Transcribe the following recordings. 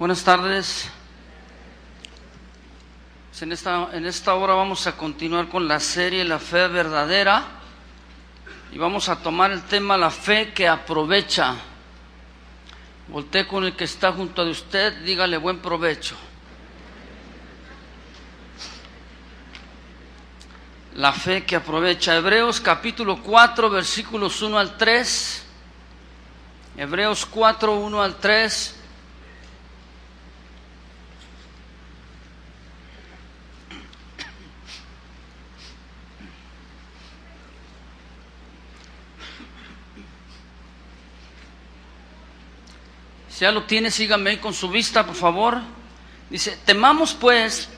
Buenas tardes. En esta hora vamos a continuar con la serie La Fe Verdadera y vamos a tomar el tema La Fe que Aprovecha. Voltee con el que está junto de usted, dígale buen provecho. La fe que aprovecha. Hebreos capítulo 4, versículos 1 al 3. Hebreos 4, 1 al 3. Si ya lo tiene, síganme ahí con su vista, por favor. Dice, temamos pues,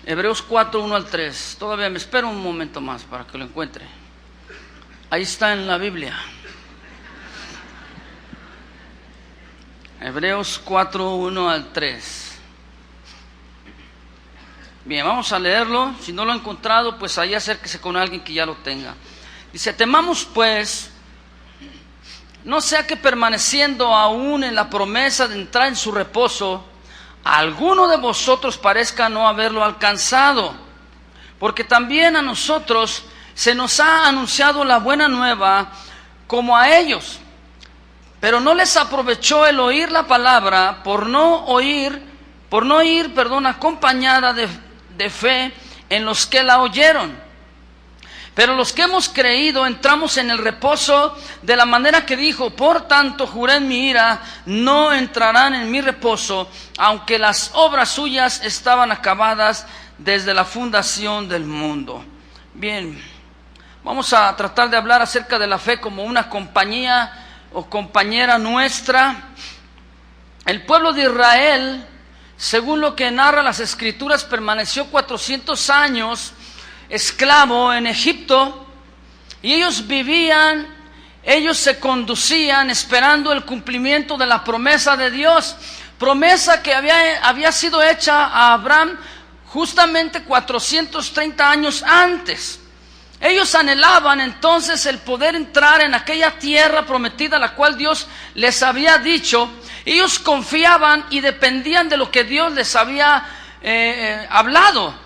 Hebreos 4, 1 al 3. Todavía me espero un momento más para que lo encuentre. Ahí está en la Biblia. Hebreos 4, 1 al 3. Bien, vamos a leerlo. Si no lo ha encontrado, pues ahí acérquese con alguien que ya lo tenga. Dice, temamos pues, no sea que permaneciendo aún en la promesa de entrar en su reposo, alguno de vosotros parezca no haberlo alcanzado, porque también a nosotros se nos ha anunciado la buena nueva como a ellos, pero no les aprovechó el oír la palabra por no ir, acompañada de fe en los que la oyeron. Pero los que hemos creído entramos en el reposo de la manera que dijo, por tanto juré en mi ira, no entrarán en mi reposo, aunque las obras suyas estaban acabadas desde la fundación del mundo. Bien, vamos a tratar de hablar acerca de la fe como una compañía o compañera nuestra. El pueblo de Israel, según lo que narra las Escrituras, permaneció 400 años esclavo en Egipto, y ellos se conducían esperando el cumplimiento de la promesa de Dios, promesa que había sido hecha a Abraham justamente 430 años antes. Ellos anhelaban entonces el poder entrar en aquella tierra prometida, la cual Dios les había dicho. Ellos confiaban y dependían de lo que Dios les había hablado.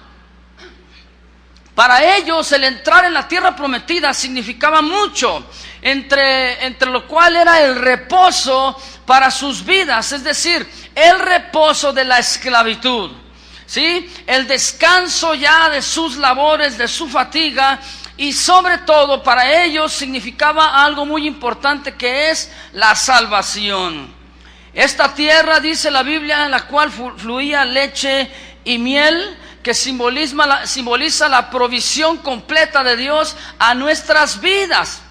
Para ellos el entrar en la tierra prometida significaba mucho, entre lo cual era el reposo para sus vidas, es decir, el reposo de la esclavitud, ¿sí? El descanso ya de sus labores, de su fatiga, y sobre todo para ellos significaba algo muy importante, que es la salvación. Esta tierra, dice la Biblia, en la cual fluía leche y miel, que simboliza la provisión completa de Dios a nuestras vidas.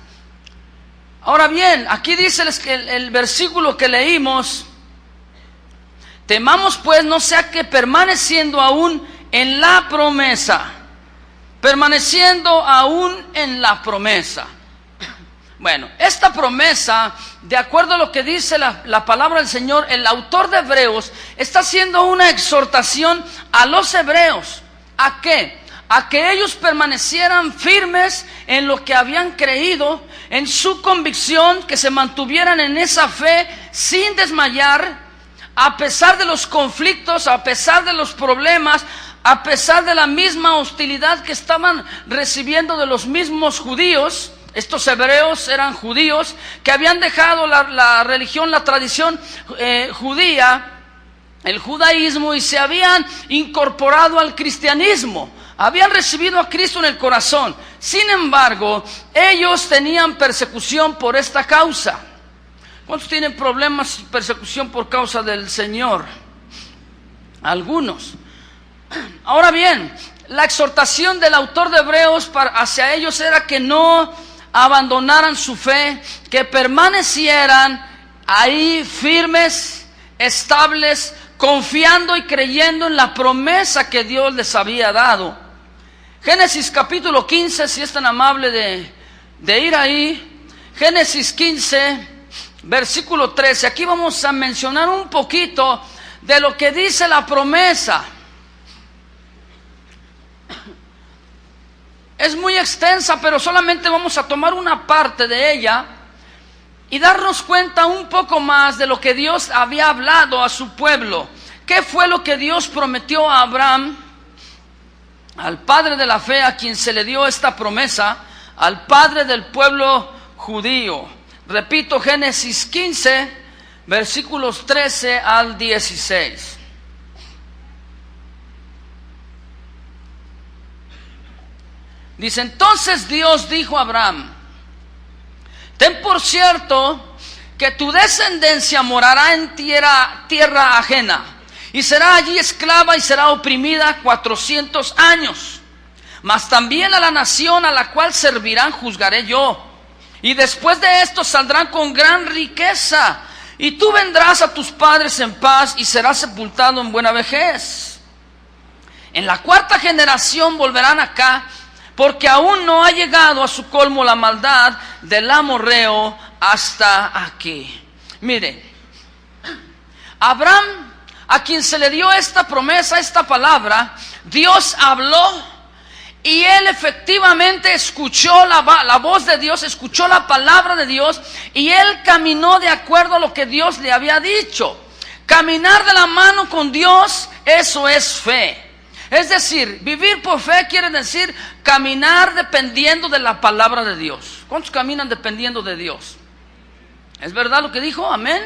Ahora bien, aquí dice el versículo que leímos, temamos pues no sea que permaneciendo aún en la promesa, Bueno, esta promesa, de acuerdo a lo que dice la palabra del Señor, el autor de Hebreos está haciendo una exhortación a los hebreos. ¿A qué? A que ellos permanecieran firmes en lo que habían creído, en su convicción, que se mantuvieran en esa fe sin desmayar, a pesar de los conflictos, a pesar de los problemas, a pesar de la misma hostilidad que estaban recibiendo de los mismos judíos. Estos hebreos eran judíos que habían dejado la religión, la tradición judía, el judaísmo, y se habían incorporado al cristianismo. Habían recibido a Cristo en el corazón. Sin embargo, ellos tenían persecución por esta causa. ¿Cuántos tienen problemas y persecución por causa del Señor? Algunos. Ahora bien, la exhortación del autor de Hebreos hacia ellos era que no abandonaran su fe, que permanecieran ahí firmes, estables, confiando y creyendo en la promesa que Dios les había dado. Génesis capítulo 15, si es tan amable de ir ahí. Génesis 15, versículo 13. Aquí vamos a mencionar un poquito de lo que dice la promesa. Es muy extensa, pero solamente vamos a tomar una parte de ella. y darnos cuenta un poco más de lo que Dios había hablado a su pueblo. ¿Qué fue lo que Dios prometió a Abraham, al padre de la fe, a quien se le dio esta promesa, al padre del pueblo judío? Repito, Génesis 15, versículos 13 al 16. Dice: entonces Dios dijo a Abraham: ten por cierto que tu descendencia morará en tierra ajena, y será allí esclava y será oprimida 400 años. Mas también a la nación a la cual servirán juzgaré yo, y después de esto saldrán con gran riqueza, y tú vendrás a tus padres en paz y serás sepultado en buena vejez. En la cuarta generación volverán acá, porque aún no ha llegado a su colmo la maldad del amorreo hasta aquí. Miren, Abraham, a quien se le dio esta promesa, esta palabra, Dios habló y él efectivamente escuchó la voz de Dios, escuchó la palabra de Dios, y él caminó de acuerdo a lo que Dios le había dicho. Caminar de la mano con Dios, eso es fe. Es decir, vivir por fe quiere decir caminar dependiendo de la palabra de Dios. ¿Cuántos caminan dependiendo de Dios? ¿Es verdad lo que dijo? ¿Amén?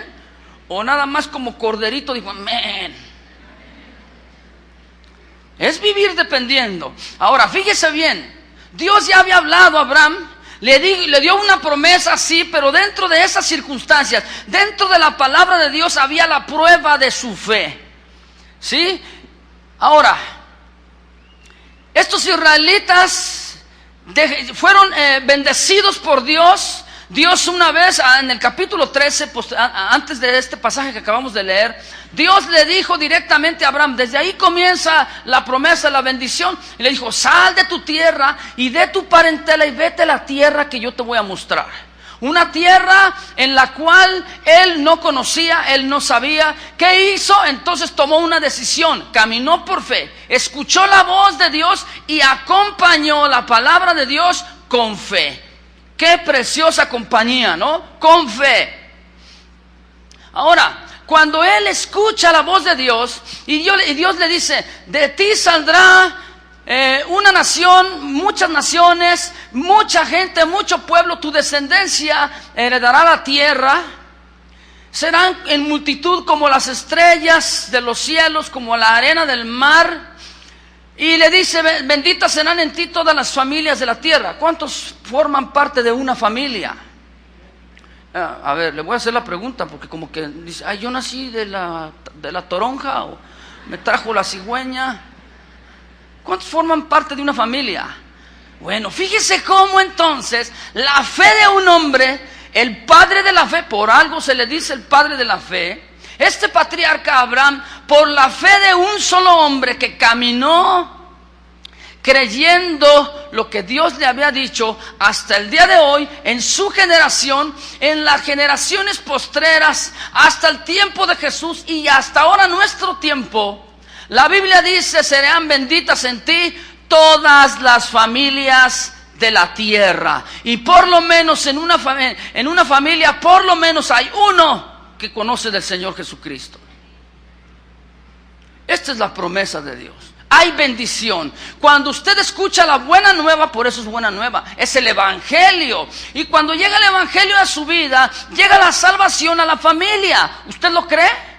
¿O nada más como corderito dijo amén? Es vivir dependiendo. Ahora, fíjese bien, Dios ya había hablado a Abraham, le dio una promesa, sí, pero dentro de esas circunstancias, dentro de la palabra de Dios había la prueba de su fe. ¿Sí? Ahora, estos israelitas fueron bendecidos por Dios. Dios una vez, en el capítulo 13, antes de este pasaje que acabamos de leer, Dios le dijo directamente a Abraham, desde ahí comienza la promesa, la bendición, y le dijo: sal de tu tierra y de tu parentela y vete a la tierra que yo te voy a mostrar. Una tierra en la cual él no conocía, él no sabía. ¿Qué hizo? Entonces tomó una decisión, caminó por fe, escuchó la voz de Dios y acompañó la palabra de Dios con fe. Qué preciosa compañía, ¿no? Con fe. Ahora, cuando él escucha la voz de Dios y Dios le dice: de ti saldrá una nación, muchas naciones, mucha gente, mucho pueblo, tu descendencia heredará la tierra, serán en multitud como las estrellas de los cielos, como la arena del mar. Y le dice: benditas serán en ti todas las familias de la tierra. ¿Cuántos forman parte de una familia? A ver, le voy a hacer la pregunta, porque como que dice: ay, yo nací de la toronja, o me trajo la cigüeña. ¿Cuántos forman parte de una familia? Bueno, fíjese cómo entonces la fe de un hombre, el padre de la fe, por algo se le dice el padre de la fe, este patriarca Abraham, por la fe de un solo hombre que caminó creyendo lo que Dios le había dicho, hasta el día de hoy, en su generación, en las generaciones postreras, hasta el tiempo de Jesús y hasta ahora nuestro tiempo, la Biblia dice: serán benditas en ti todas las familias de la tierra. Y por lo menos en una familia, por lo menos hay uno que conoce del Señor Jesucristo. Esta es la promesa de Dios. Hay bendición. Cuando usted escucha la buena nueva, por eso es buena nueva, es el evangelio. Y cuando llega el evangelio a su vida, llega la salvación a la familia. ¿Usted lo cree?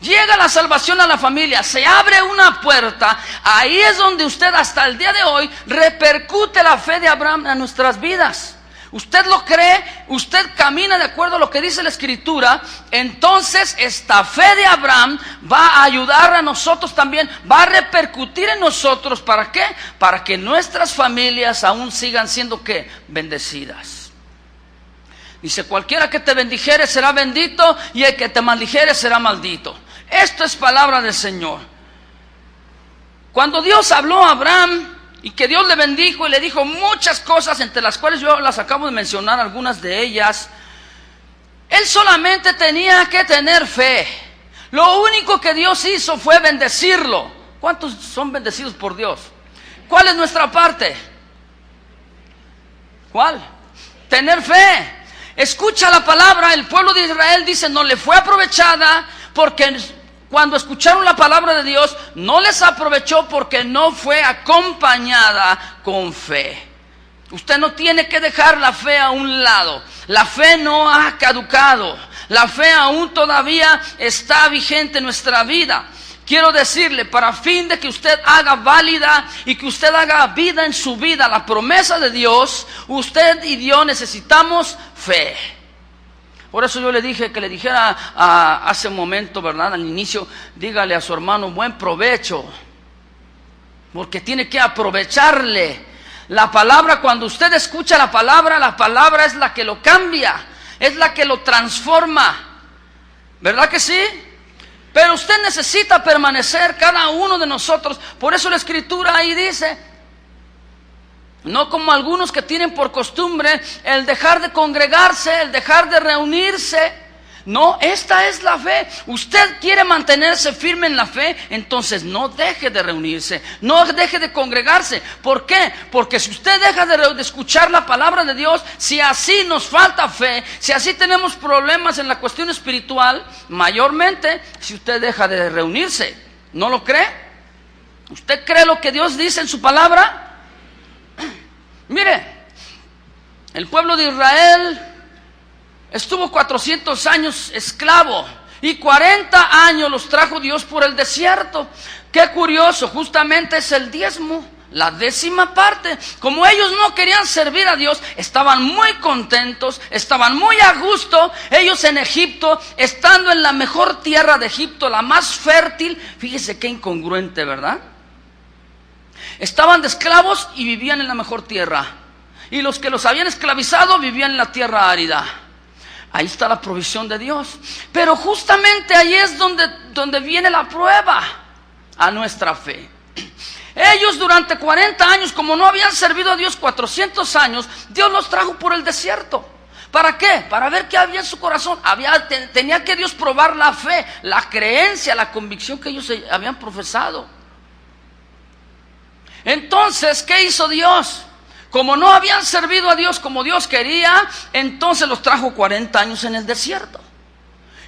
Llega la salvación a la familia, se abre una puerta. Ahí es donde usted hasta el día de hoy repercute la fe de Abraham en nuestras vidas. ¿Usted lo cree? ¿Usted camina de acuerdo a lo que dice la Escritura? Entonces esta fe de Abraham va a ayudar a nosotros también, va a repercutir en nosotros. ¿Para qué? Para que nuestras familias aún sigan siendo ¿qué? Bendecidas. Dice: cualquiera que te bendijere será bendito, y el que te maldijere será maldito. Esto es palabra del Señor. Cuando Dios habló a Abraham y que Dios le bendijo y le dijo muchas cosas, entre las cuales yo las acabo de mencionar, algunas de ellas, él solamente tenía que tener fe. Lo único que Dios hizo fue bendecirlo. ¿Cuántos son bendecidos por Dios? ¿Cuál es nuestra parte? ¿Cuál? Tener fe. escucha la palabra. El pueblo de Israel dice, no le fue aprovechada porque cuando escucharon la palabra de Dios, no les aprovechó porque no fue acompañada con fe. Usted no tiene que dejar la fe a un lado. La fe no ha caducado. La fe aún todavía está vigente en nuestra vida. Quiero decirle, para fin de que usted haga válida y que usted haga vida en su vida la promesa de Dios, usted y Dios necesitamos fe. Por eso yo le dije que le dijera hace un momento, ¿verdad? Al inicio, dígale a su hermano, buen provecho. Porque tiene que aprovecharle. La palabra, cuando usted escucha la palabra es la que lo cambia, es la que lo transforma. ¿Verdad que sí? Pero usted necesita permanecer, cada uno de nosotros. Por eso la Escritura ahí dice, no como algunos que tienen por costumbre el dejar de congregarse, el dejar de reunirse. No, esta es la fe. Usted quiere mantenerse firme en la fe, entonces no deje de reunirse, no deje de congregarse. ¿Por qué? Porque si usted deja de escuchar la palabra de Dios, si así nos falta fe, si así tenemos problemas en la cuestión espiritual, mayormente si usted deja de reunirse. ¿No lo cree? ¿Usted cree lo que Dios dice en su palabra? Mire, el pueblo de Israel estuvo 400 años esclavo y 40 años los trajo Dios por el desierto. Qué curioso, justamente es el diezmo, la 10ª parte. Como ellos no querían servir a Dios, estaban muy contentos, estaban muy a gusto. Ellos en Egipto, estando en la mejor tierra de Egipto, la más fértil. Fíjese qué incongruente, ¿verdad? Estaban de esclavos y vivían en la mejor tierra. Y los que los habían esclavizado vivían en la tierra árida. Ahí está la provisión de Dios. Pero justamente ahí es donde viene la prueba a nuestra fe. Ellos durante 40 años, como no habían servido a Dios 400 años, Dios los trajo por el desierto. ¿Para qué? Para ver qué había en su corazón. Tenía que Dios probar la fe, la creencia, la convicción que ellos habían profesado. Entonces, ¿qué hizo Dios? Como no habían servido a Dios como Dios quería, entonces los trajo 40 años en el desierto.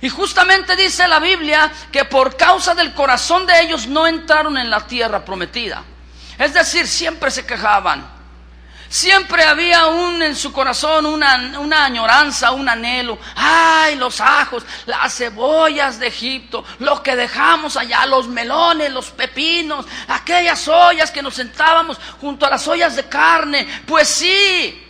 Y justamente dice la Biblia que por causa del corazón de ellos no entraron en la tierra prometida. Es decir, siempre se quejaban. Siempre había en su corazón una añoranza, un anhelo. ¡Ay, los ajos, las cebollas de Egipto! Lo que dejamos allá, los melones, los pepinos, aquellas ollas que nos sentábamos junto a las ollas de carne. Pues sí,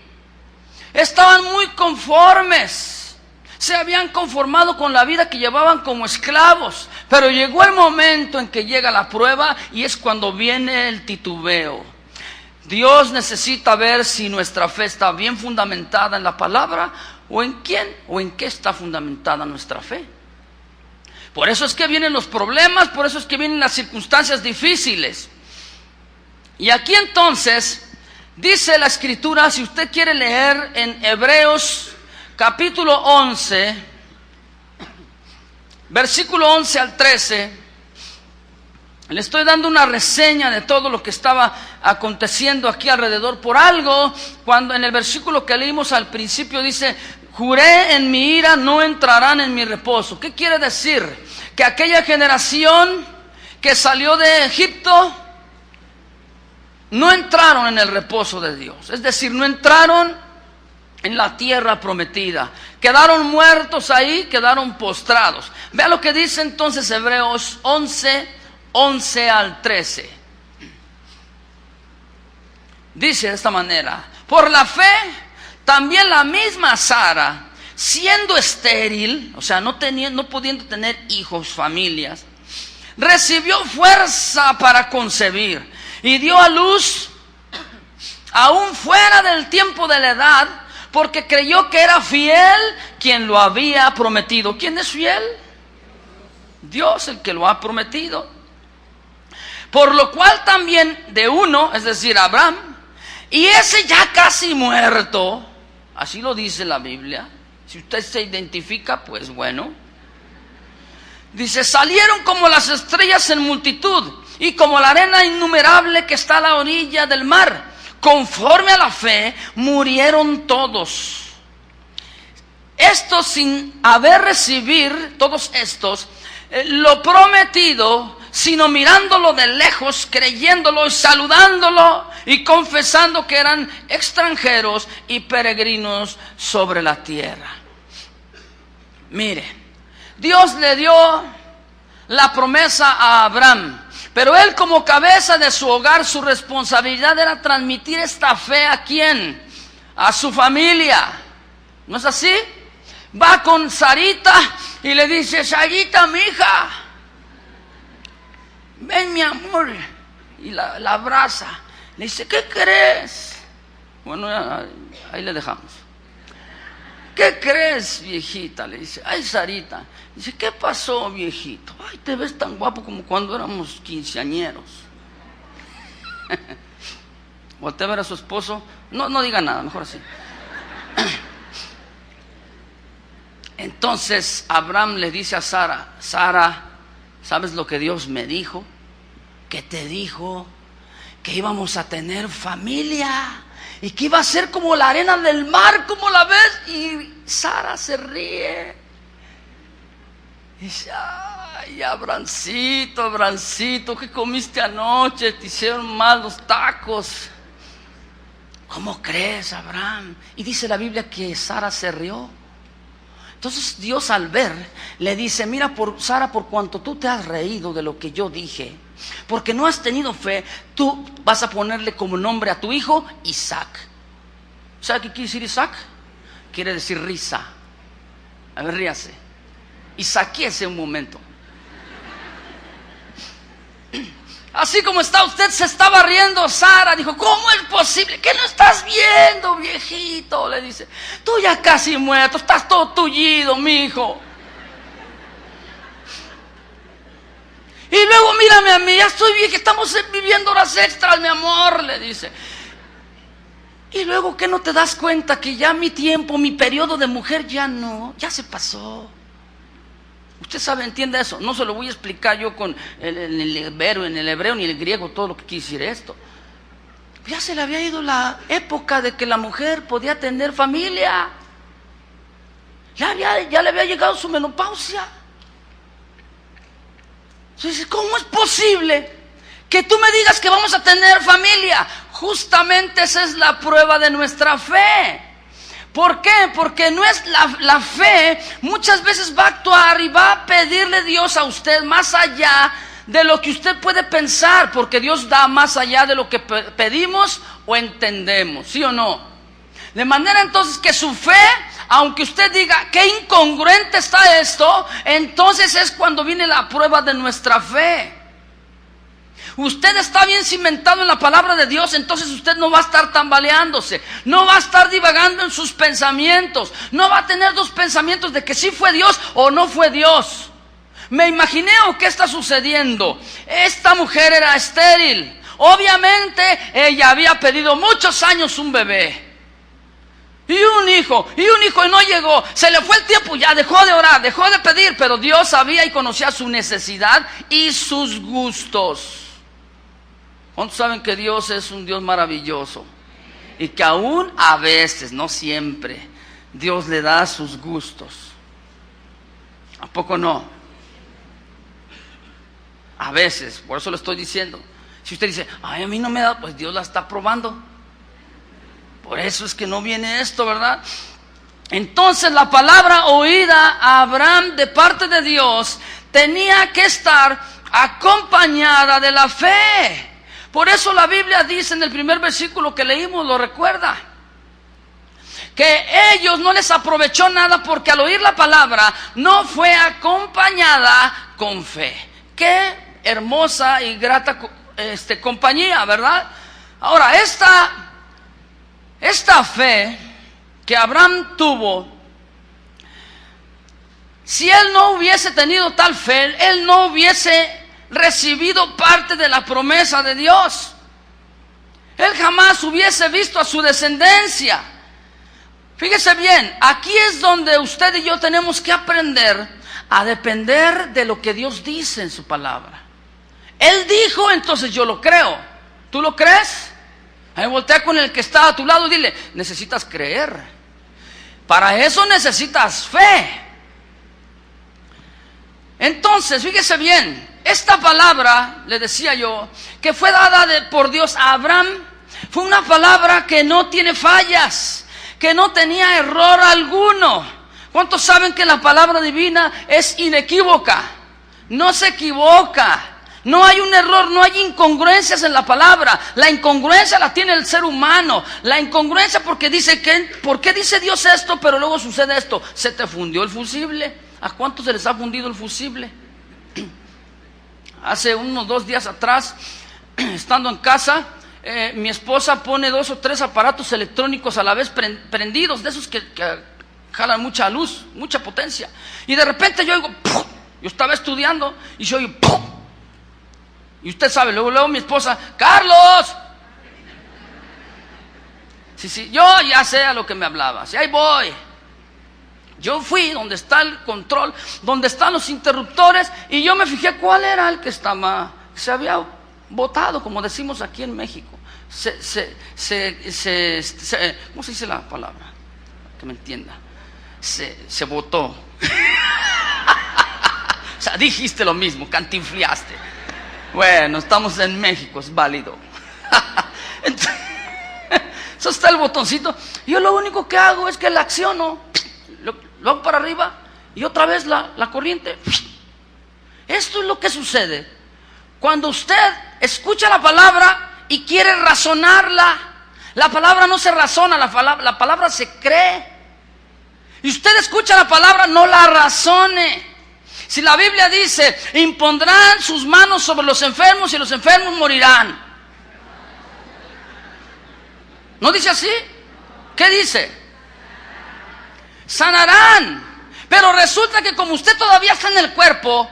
estaban muy conformes. Se habían conformado con la vida que llevaban como esclavos. Pero llegó el momento en que llega la prueba y es cuando viene el titubeo. Dios necesita ver si nuestra fe está bien fundamentada en la palabra o en quién o en qué está fundamentada nuestra fe. Por eso es que vienen los problemas, por eso es que vienen las circunstancias difíciles. Y aquí entonces dice la Escritura, si usted quiere leer en Hebreos capítulo 11, versículo 11 al 13, le estoy dando una reseña de todo lo que estaba aconteciendo aquí alrededor. Por algo, cuando en el versículo que leímos al principio dice, juré en mi ira, no entrarán en mi reposo. ¿Qué quiere decir? Que aquella generación que salió de Egipto no entraron en el reposo de Dios. Es decir, no entraron en la tierra prometida. Quedaron muertos ahí, quedaron postrados. Vea lo que dice entonces Hebreos 11 al 13. Dice de esta manera: por la fe, también la misma Sara, siendo estéril, o sea, no pudiendo tener hijos, familias, recibió fuerza para concebir y dio a luz aún fuera del tiempo de la edad, porque creyó que era fiel quien lo había prometido. ¿Quién es fiel? Dios, el que lo ha prometido. Por lo cual también de uno, es decir, Abraham, y ese ya casi muerto, así lo dice la Biblia. Si usted se identifica, pues bueno. Dice, salieron como las estrellas en multitud y como la arena innumerable que está a la orilla del mar. Conforme a la fe, murieron todos. Estos sin haber recibir, todos estos, lo prometido, sino mirándolo de lejos, creyéndolo y saludándolo y confesando que eran extranjeros y peregrinos sobre la tierra. Mire, Dios le dio la promesa a Abraham, pero él como cabeza de su hogar, su responsabilidad era transmitir esta fe ¿a quién? A su familia. ¿No es así? Va con Sarita y le dice: Sarita, mi hija, ven mi amor. Y la abraza. Le dice: ¿qué crees? Bueno, ahí le dejamos. ¿Qué crees, viejita? Le dice: ay, Sarita. Dice: ¿qué pasó, viejito? Ay, te ves tan guapo como cuando éramos quinceañeros. Voltea a ver a su esposo. No diga nada, mejor así. Entonces Abraham le dice a Sara: Sara, ¿sabes lo que Dios me dijo? Que te dijo que íbamos a tener familia y que iba a ser como la arena del mar, como la ves. Y Sara se ríe. Dice: ay, Abrancito, ¿qué comiste anoche? Te hicieron mal los tacos. ¿Cómo crees, Abraham? Y dice la Biblia que Sara se rió. Entonces Dios, al ver, le dice: mira, Sara, por cuanto tú te has reído de lo que yo dije, porque no has tenido fe, tú vas a ponerle como nombre a tu hijo Isaac. ¿Sabe qué quiere decir Isaac? Quiere decir risa. A ver, ríase. Isaquíese un momento. Así como está usted, se estaba riendo Sara. Dijo: ¿cómo es posible? ¿Qué no estás viendo, viejito? Le dice: tú ya casi muerto, estás todo tullido, mijo. Y luego mírame a mí, ya estoy bien, que estamos viviendo horas extras, mi amor, le dice. Y luego, ¿qué no te das cuenta que ya mi tiempo, mi periodo de mujer ya se pasó? Usted sabe, entiende eso. No se lo voy a explicar yo con el hebreo ni el griego todo lo que quiere decir esto. Ya se le había ido la época de que la mujer podía tener familia. Ya le había llegado su menopausia. Entonces, ¿cómo es posible que tú me digas que vamos a tener familia? Justamente esa es la prueba de nuestra fe. ¿Por qué? Porque no es la fe muchas veces va a actuar y va a pedirle Dios a usted más allá de lo que usted puede pensar, porque Dios da más allá de lo que pedimos o entendemos, ¿sí o no? De manera entonces que su fe, aunque usted diga qué incongruente está esto, entonces es cuando viene la prueba de nuestra fe. Usted está bien cimentado en la palabra de Dios, entonces usted no va a estar tambaleándose, no va a estar divagando en sus pensamientos, no va a tener dos pensamientos de que sí fue Dios o no fue Dios. Me imaginé o qué está sucediendo. Esta mujer era estéril. Obviamente ella había pedido muchos años un bebé. Y un hijo y no llegó. Se le fue el tiempo, ya dejó de orar, dejó de pedir, pero Dios sabía y conocía su necesidad y sus gustos. ¿Cuántos saben que Dios es un Dios maravilloso? Y que aún a veces, no siempre, Dios le da sus gustos. ¿A poco no? A veces, por eso lo estoy diciendo. Si usted dice: ay, a mí no me da, pues Dios la está probando. Por eso es que no viene esto, ¿verdad? Entonces la palabra oída a Abraham de parte de Dios tenía que estar acompañada de la fe. Por eso la Biblia dice en el primer versículo que leímos, lo recuerda, que ellos no les aprovechó nada porque al oír la palabra no fue acompañada con fe. Qué hermosa y grata compañía, ¿verdad? Ahora, esta fe que Abraham tuvo, si él no hubiese tenido tal fe, él no hubiese recibido parte de la promesa de Dios. Él jamás hubiese visto a su descendencia. Fíjese bien, aquí es donde usted y yo tenemos que aprender a depender de lo que Dios dice en su palabra. Él dijo, entonces yo lo creo. ¿Tú lo crees? Ahí voltea con el que está a tu lado y dile: necesitas creer. Para eso necesitas fe. Entonces, fíjese bien, esta palabra, le decía yo, que fue dada por Dios a Abraham, fue una palabra que no tiene fallas, que no tenía error alguno. ¿Cuántos saben que la palabra divina es inequívoca? No se equivoca. No hay un error, no hay incongruencias en la palabra. La incongruencia la tiene el ser humano. La incongruencia porque dice que, ¿por qué dice Dios esto, pero luego sucede esto? Se te fundió el fusible. ¿A cuántos se les ha fundido el fusible? Hace unos 2 días atrás, estando en casa, mi esposa pone 2 o 3 aparatos electrónicos a la vez prendidos, de esos que jalan mucha luz, mucha potencia. Y de repente yo oigo, ¡pum! Yo estaba estudiando y yo oigo, ¡pum! Y usted sabe, luego mi esposa, ¡Carlos! Sí, yo ya sé a lo que me hablaba, sí, ahí voy. Yo fui donde está el control, donde están los interruptores, y yo me fijé cuál era el que estaba, se había botado, como decimos aquí en México. ¿Cómo se dice la palabra? Que me entienda. Se botó. O sea, dijiste lo mismo, cantinfliaste. Bueno, estamos en México, es válido. Entonces, eso está el botoncito. Yo lo único que hago es que la acciono, lo hago para arriba y otra vez la corriente. Esto es lo que sucede cuando usted escucha la palabra y quiere razonarla. La palabra no se razona, la palabra se cree. Y usted escucha la palabra, no la razone. Si la Biblia dice, impondrán sus manos sobre los enfermos y los enfermos morirán. ¿No dice así? ¿Qué dice? Sanarán. Pero resulta que como usted todavía está en el cuerpo,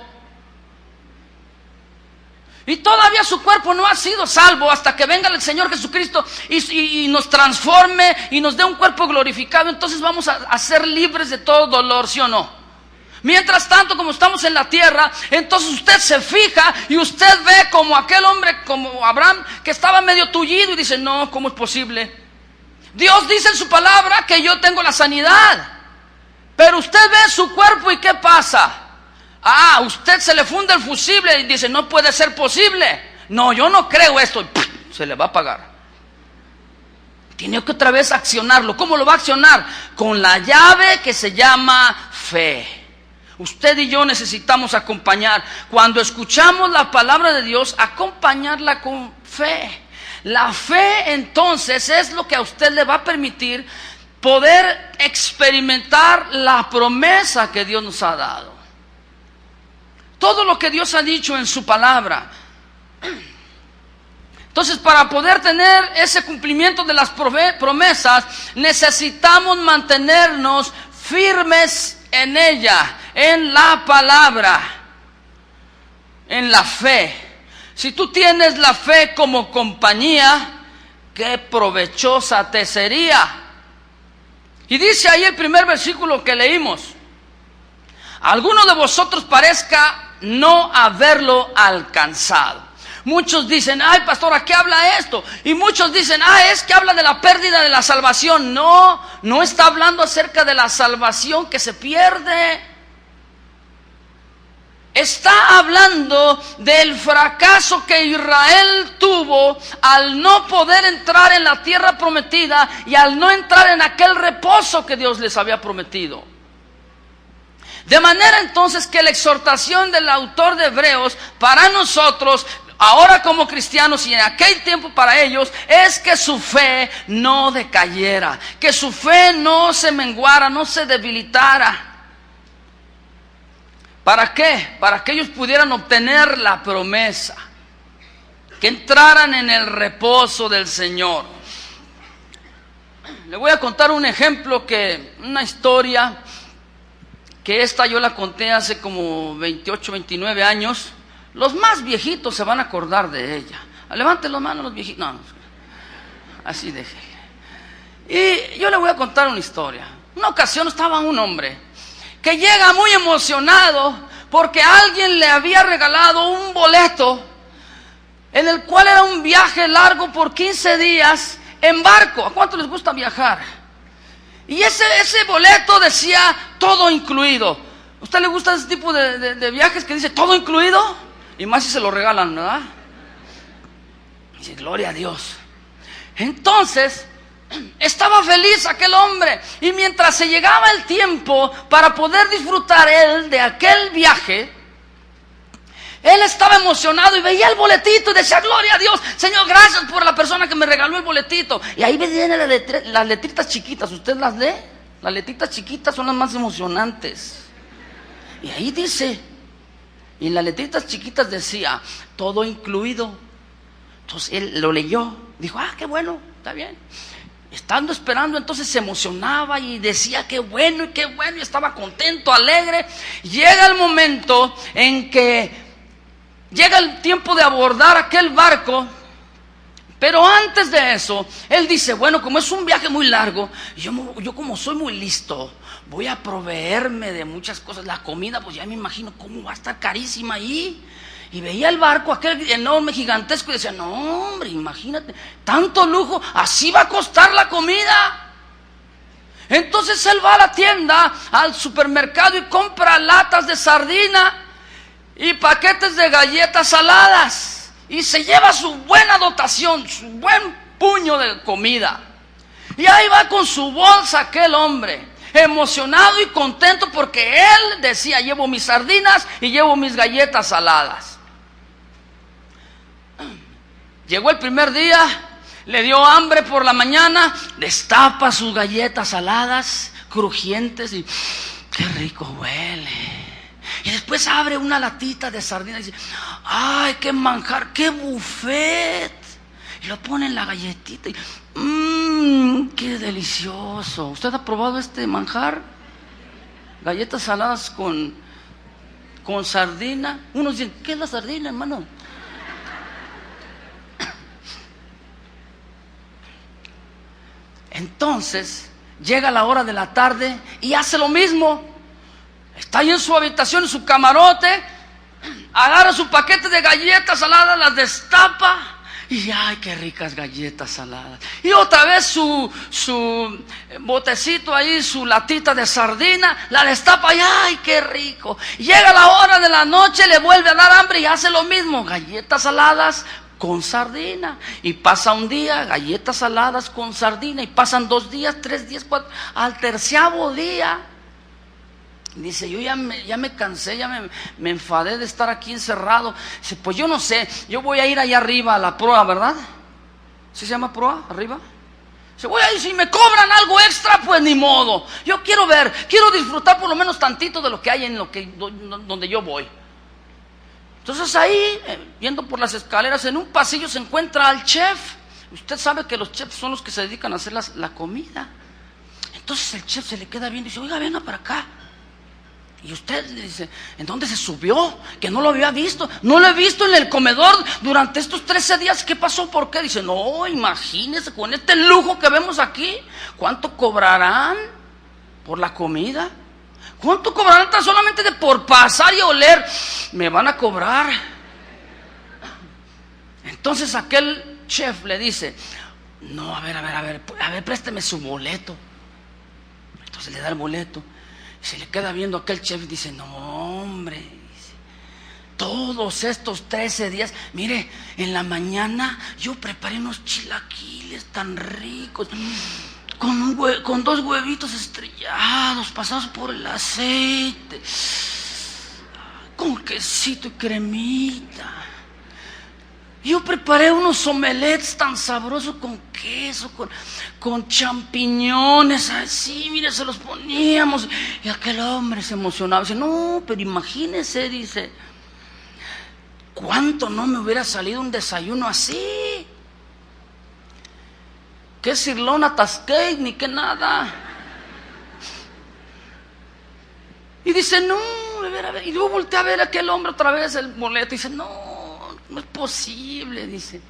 y todavía su cuerpo no ha sido salvo hasta que venga el Señor Jesucristo y nos transforme y nos dé un cuerpo glorificado, entonces vamos a ser libres de todo dolor, ¿sí o no? Mientras tanto, como estamos en la tierra, entonces usted se fija y usted ve como aquel hombre, como Abraham, que estaba medio tullido y dice, no, ¿cómo es posible? Dios dice en su palabra que yo tengo la sanidad, pero usted ve su cuerpo y ¿qué pasa? Usted se le funde el fusible y dice, no puede ser posible. No, yo no creo esto. Y ¡pum! Se le va a apagar. Tiene que otra vez accionarlo. ¿Cómo lo va a accionar? Con la llave que se llama fe. Usted y yo necesitamos acompañar. Cuando escuchamos la palabra de Dios, acompañarla con fe. La fe entonces es lo que a usted le va a permitir poder experimentar la promesa que Dios nos ha dado. Todo lo que Dios ha dicho en su palabra. Entonces, para poder tener ese cumplimiento de las promesas, necesitamos mantenernos firmes en ella, en la palabra, en la fe. Si tú tienes la fe como compañía, qué provechosa te sería. Y dice ahí el primer versículo que leímos: alguno de vosotros parezca no haberlo alcanzado. Muchos dicen, ay pastor, ¿a qué habla esto? Y muchos dicen, es que habla de la pérdida de la salvación. No está hablando acerca de la salvación que se pierde. Está hablando del fracaso que Israel tuvo al no poder entrar en la tierra prometida y al no entrar en aquel reposo que Dios les había prometido. De manera entonces que la exhortación del autor de Hebreos para nosotros, ahora como cristianos y en aquel tiempo para ellos, es que su fe no decayera, que su fe no se menguara, no se debilitara. ¿Para qué? Para que ellos pudieran obtener la promesa, que entraran en el reposo del Señor. Le voy a contar un ejemplo, una historia que esta yo la conté hace como 28, 29 años. Los más viejitos se van a acordar de ella. Levanten las manos los viejitos. No, así déjenle. Y yo le voy a contar una historia. Una ocasión estaba un hombre que llega muy emocionado porque alguien le había regalado un boleto en el cual era un viaje largo por 15 días en barco. ¿A cuánto les gusta viajar? Y ese boleto decía todo incluido. ¿A usted le gusta ese tipo de viajes que dice todo incluido? Y más si se lo regalan, ¿verdad? Dice, gloria a Dios. Entonces, estaba feliz aquel hombre. Y mientras se llegaba el tiempo para poder disfrutar él de aquel viaje, él estaba emocionado y veía el boletito y decía, gloria a Dios, Señor, gracias por la persona que me regaló el boletito. Y ahí venían las letritas chiquitas. ¿Usted las lee? Las letritas chiquitas son las más emocionantes. Y ahí dice, y en las letritas chiquitas decía, todo incluido. Entonces él lo leyó, dijo, qué bueno, está bien. Estando esperando, entonces se emocionaba y decía, qué bueno, y estaba contento, alegre. Llega el momento en que llega el tiempo de abordar aquel barco, pero antes de eso, él dice, bueno, como es un viaje muy largo, yo como soy muy listo, voy a proveerme de muchas cosas. La comida, pues ya me imagino cómo va a estar carísima ahí. Y veía el barco, aquel enorme, gigantesco, y decía, no, hombre, imagínate, tanto lujo, así va a costar la comida. Entonces él va a la tienda, al supermercado, y compra latas de sardina y paquetes de galletas saladas, y se lleva su buena dotación, su buen puño de comida. Y ahí va con su bolsa aquel hombre, emocionado y contento, porque él decía, llevo mis sardinas y llevo mis galletas saladas. Llegó el primer día, le dio hambre por la mañana, destapa sus galletas saladas, crujientes, y qué rico huele. Y después abre una latita de sardinas y dice, ¡ay, qué manjar, qué buffet! Y lo pone en la galletita y ¡qué delicioso! ¿Usted ha probado este manjar? Galletas saladas con sardina. Unos dicen, ¿qué es la sardina, hermano? Entonces, llega la hora de la tarde y hace lo mismo. Está ahí en su habitación, en su camarote, agarra su paquete de galletas saladas, las destapa y ¡ay, qué ricas galletas saladas! Y otra vez su botecito ahí, su latita de sardina, la destapa y ¡ay, qué rico! Llega la hora de la noche, le vuelve a dar hambre y hace lo mismo, galletas saladas con sardina. Y pasa un día, galletas saladas con sardina, y pasan 2 días, 3 días, 4. Al 3.º día, dice, yo ya me cansé, ya me enfadé de estar aquí encerrado. Dice, pues yo no sé, yo voy a ir allá arriba a la proa, ¿verdad? ¿Sí se llama proa? ¿Arriba? Dice, voy a ir, si me cobran algo extra, pues ni modo. Yo quiero disfrutar por lo menos tantito de lo que hay donde yo voy. Entonces ahí, yendo por las escaleras, en un pasillo se encuentra al chef. Usted sabe que los chefs son los que se dedican a hacer la comida. Entonces el chef se le queda viendo y dice, oiga, venga para acá. Y usted le dice, ¿en dónde se subió? Que no lo había visto. No lo he visto en el comedor durante estos 13 días. ¿Qué pasó? ¿Por qué? Dice, no, imagínese, con este lujo que vemos aquí, ¿cuánto cobrarán por la comida? ¿Cuánto cobrarán tan solamente por pasar y oler? Me van a cobrar. Entonces aquel chef le dice, no, a ver, présteme su boleto. Entonces le da el boleto. Y se le queda viendo aquel chef y dice, no, hombre, dice, todos estos 13 días, mire, en la mañana yo preparé unos chilaquiles tan ricos, con 2 huevitos estrellados, pasados por el aceite, con quesito y cremita. Yo preparé unos omelets tan sabrosos con queso, con champiñones, así, mire, se los poníamos. Y aquel hombre se emocionaba, dice, no, pero imagínese, dice, ¿cuánto no me hubiera salido un desayuno así? ¿Qué sirloin atascade? Ni qué nada. Y dice, no, a ver. Y luego volteé a ver a aquel hombre otra vez el boleto y dice, no es posible, dice.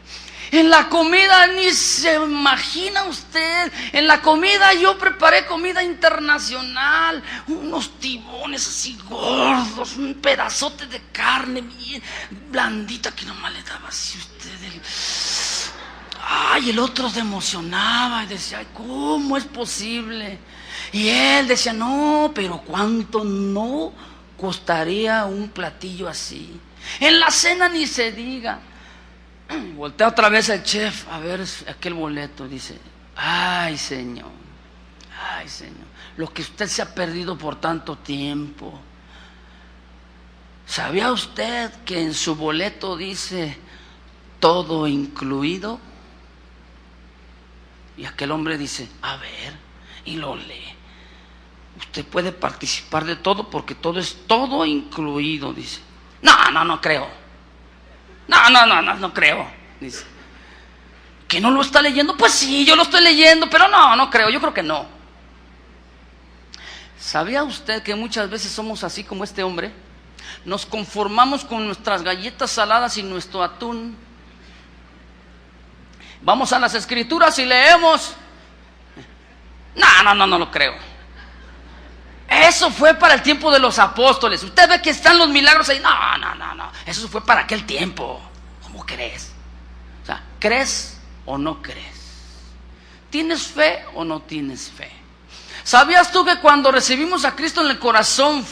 En la comida ni se imagina usted. En la comida yo preparé comida internacional. Unos tibones así gordos, un pedazote de carne bien blandita que nomás le daba así usted Ay, el otro se emocionaba y decía, ay, ¿cómo es posible? Y él decía, no, pero ¿cuánto no costaría un platillo así? En la cena ni se diga. Voltea otra vez el chef a ver aquel boleto. Dice, ay Señor, lo que usted se ha perdido por tanto tiempo. ¿Sabía usted que en su boleto dice todo incluido? Y aquel hombre dice, a ver, y lo lee. Usted puede participar de todo porque todo es todo incluido, dice. No creo. No creo, dice. ¿Que no lo está leyendo? Pues sí, yo lo estoy leyendo, pero no creo, yo creo que no. ¿Sabía usted que muchas veces somos así como este hombre? Nos conformamos con nuestras galletas saladas y nuestro atún. Vamos a las escrituras y leemos. No lo creo. Eso fue para el tiempo de los apóstoles. Usted ve que están los milagros ahí. No. Eso fue para aquel tiempo. ¿Cómo crees? O sea, ¿crees o no crees? ¿Tienes fe o no tienes fe? ¿Sabías tú que cuando recibimos a Cristo en el corazón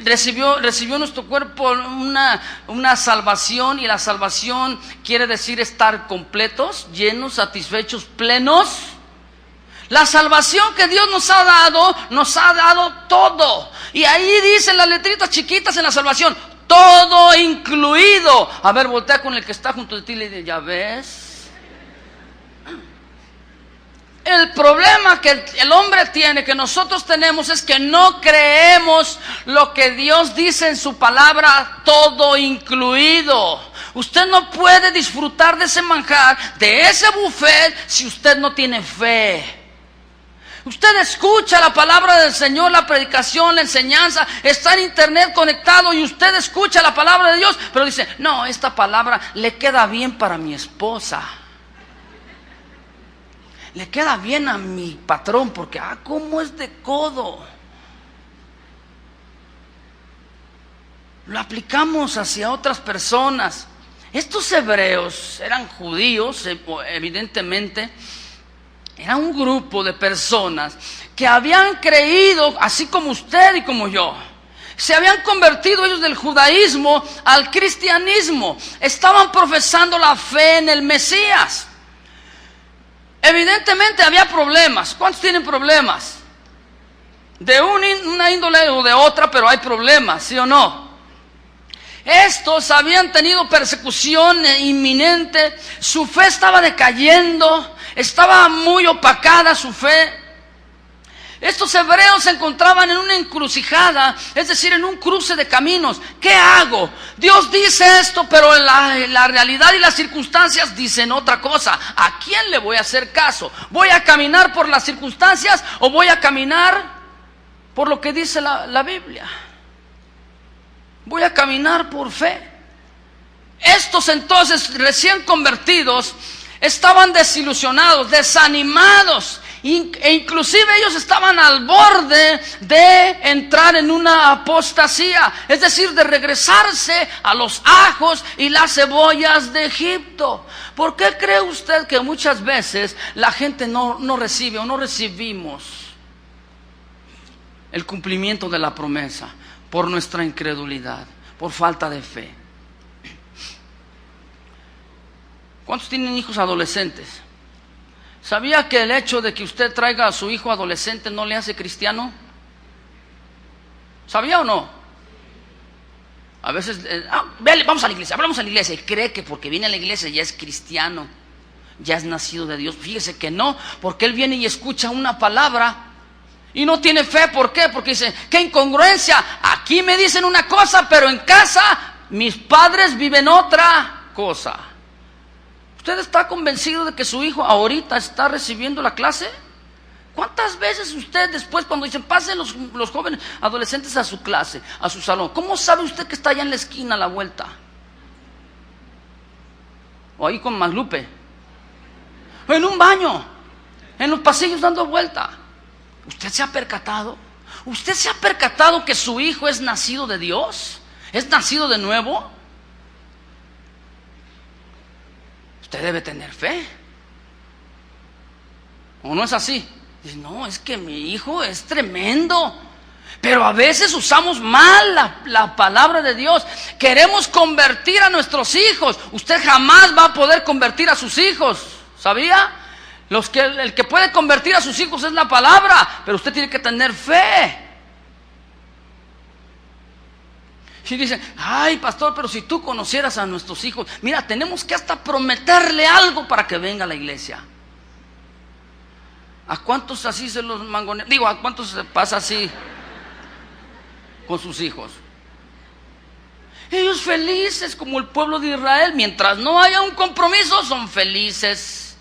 recibió nuestro cuerpo una salvación? Y la salvación quiere decir estar completos, llenos, satisfechos, plenos. La salvación que Dios nos ha dado todo. Y ahí dicen las letritas chiquitas en la salvación, todo incluido. A ver, voltea con el que está junto a ti y le dice, ¿ya ves? El problema que el hombre tiene, que nosotros tenemos, es que no creemos lo que Dios dice en su palabra, todo incluido. Usted no puede disfrutar de ese manjar, de ese buffet, si usted no tiene fe. Usted escucha la palabra del Señor, la predicación, la enseñanza, está en internet conectado y usted escucha la palabra de Dios, pero dice, no, esta palabra le queda bien para mi esposa. Le queda bien a mi patrón porque, cómo es de codo. Lo aplicamos hacia otras personas. Estos hebreos eran judíos, evidentemente. Era un grupo de personas que habían creído, así como usted y como yo. Se habían convertido ellos del judaísmo al cristianismo. Estaban profesando la fe en el Mesías. Evidentemente había problemas. ¿Cuántos tienen problemas? De una índole o de otra, pero hay problemas, ¿sí o no? Estos habían tenido persecución inminente. Su fe estaba decayendo. Estaba muy opacada su fe. Estos hebreos se encontraban en una encrucijada, es decir, en un cruce de caminos. ¿Qué hago? Dios dice esto, pero la realidad y las circunstancias dicen otra cosa. ¿A quién le voy a hacer caso? ¿Voy a caminar por las circunstancias o voy a caminar por lo que dice la Biblia? Voy a caminar por fe. Estos entonces recién convertidos estaban desilusionados, desanimados, e inclusive ellos estaban al borde de entrar en una apostasía, es decir, de regresarse a los ajos y las cebollas de Egipto. ¿Por qué cree usted que muchas veces la gente no recibe o no recibimos el cumplimiento de la promesa? Por nuestra incredulidad, por falta de fe. ¿Cuántos tienen hijos adolescentes? ¿Sabía que el hecho de que usted traiga a su hijo adolescente no le hace cristiano? ¿Sabía o no? A veces, vamos a la iglesia, hablamos a la iglesia, y cree que porque viene a la iglesia ya es cristiano, ya es nacido de Dios. Fíjese que no, porque él viene y escucha una palabra y no tiene fe. ¿Por qué? Porque dice, qué incongruencia, aquí me dicen una cosa, pero en casa mis padres viven otra cosa. ¿Usted está convencido de que su hijo ahorita está recibiendo la clase? ¿Cuántas veces usted después, cuando dicen pasen los jóvenes adolescentes a su clase, a su salón, cómo sabe usted que está allá en la esquina a la vuelta? O ahí con Maglupe, o en un baño, en los pasillos dando vuelta. ¿Usted se ha percatado? ¿Usted se ha percatado que su hijo es nacido de Dios? ¿Es nacido de nuevo? Usted debe tener fe. ¿O no es así? Dice, no, es que mi hijo es tremendo. Pero a veces usamos mal la palabra de Dios. Queremos convertir a nuestros hijos. Usted jamás va a poder convertir a sus hijos, ¿sabía? El que puede convertir a sus hijos es la palabra, pero usted tiene que tener fe. Si dicen, ay pastor, pero si tú conocieras a nuestros hijos, mira, tenemos que hasta prometerle algo para que venga a la iglesia. ¿A cuántos así se los mangonean? Digo, ¿a cuántos se pasa así con sus hijos? Ellos felices como el pueblo de Israel. Mientras no haya un compromiso, son felices.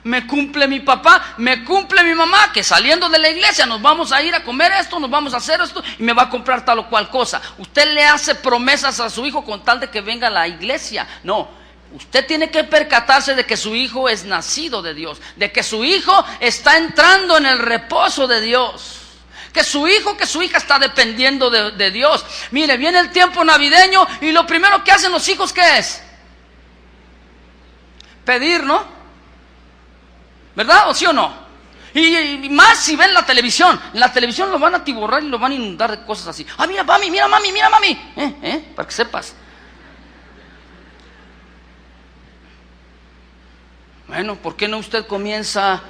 Me cumple mi papá, me cumple mi mamá, que saliendo de la iglesia nos vamos a ir a comer esto, nos vamos a hacer esto y me va a comprar tal o cual cosa. Usted le hace promesas a su hijo con tal de que venga a la iglesia. No, usted tiene que percatarse de que su hijo es nacido de Dios, de que su hijo está entrando en el reposo de Dios, que su hijo, que su hija está dependiendo de Dios. Mire, viene el tiempo navideño y lo primero que hacen los hijos, ¿qué es? Pedir, ¿no? ¿Verdad? ¿O sí o no? Y más si ven la televisión. En la televisión lo van a atiborrar y lo van a inundar de cosas así. Ah, mira mami, mira mami, mira mami. Para que sepas. Bueno, ¿por qué no usted comienza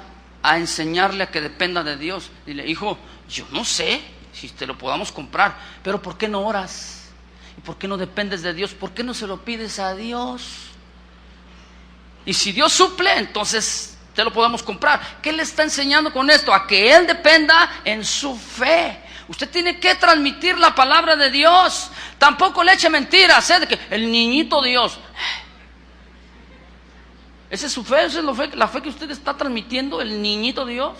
a enseñarle a que dependa de Dios? Dile, hijo, yo no sé si te lo podamos comprar, pero ¿por qué no oras? ¿Y por qué no dependes de Dios? ¿Por qué no se lo pides a Dios? Y si Dios suple, entonces te lo podemos comprar. ¿Qué le está enseñando con esto? A que Él dependa en su fe. Usted tiene que transmitir la palabra de Dios. Tampoco le eche mentiras, de que el niñito Dios. ¿Esa es su fe? ¿Esa es la fe que usted está transmitiendo? ¿El niñito Dios?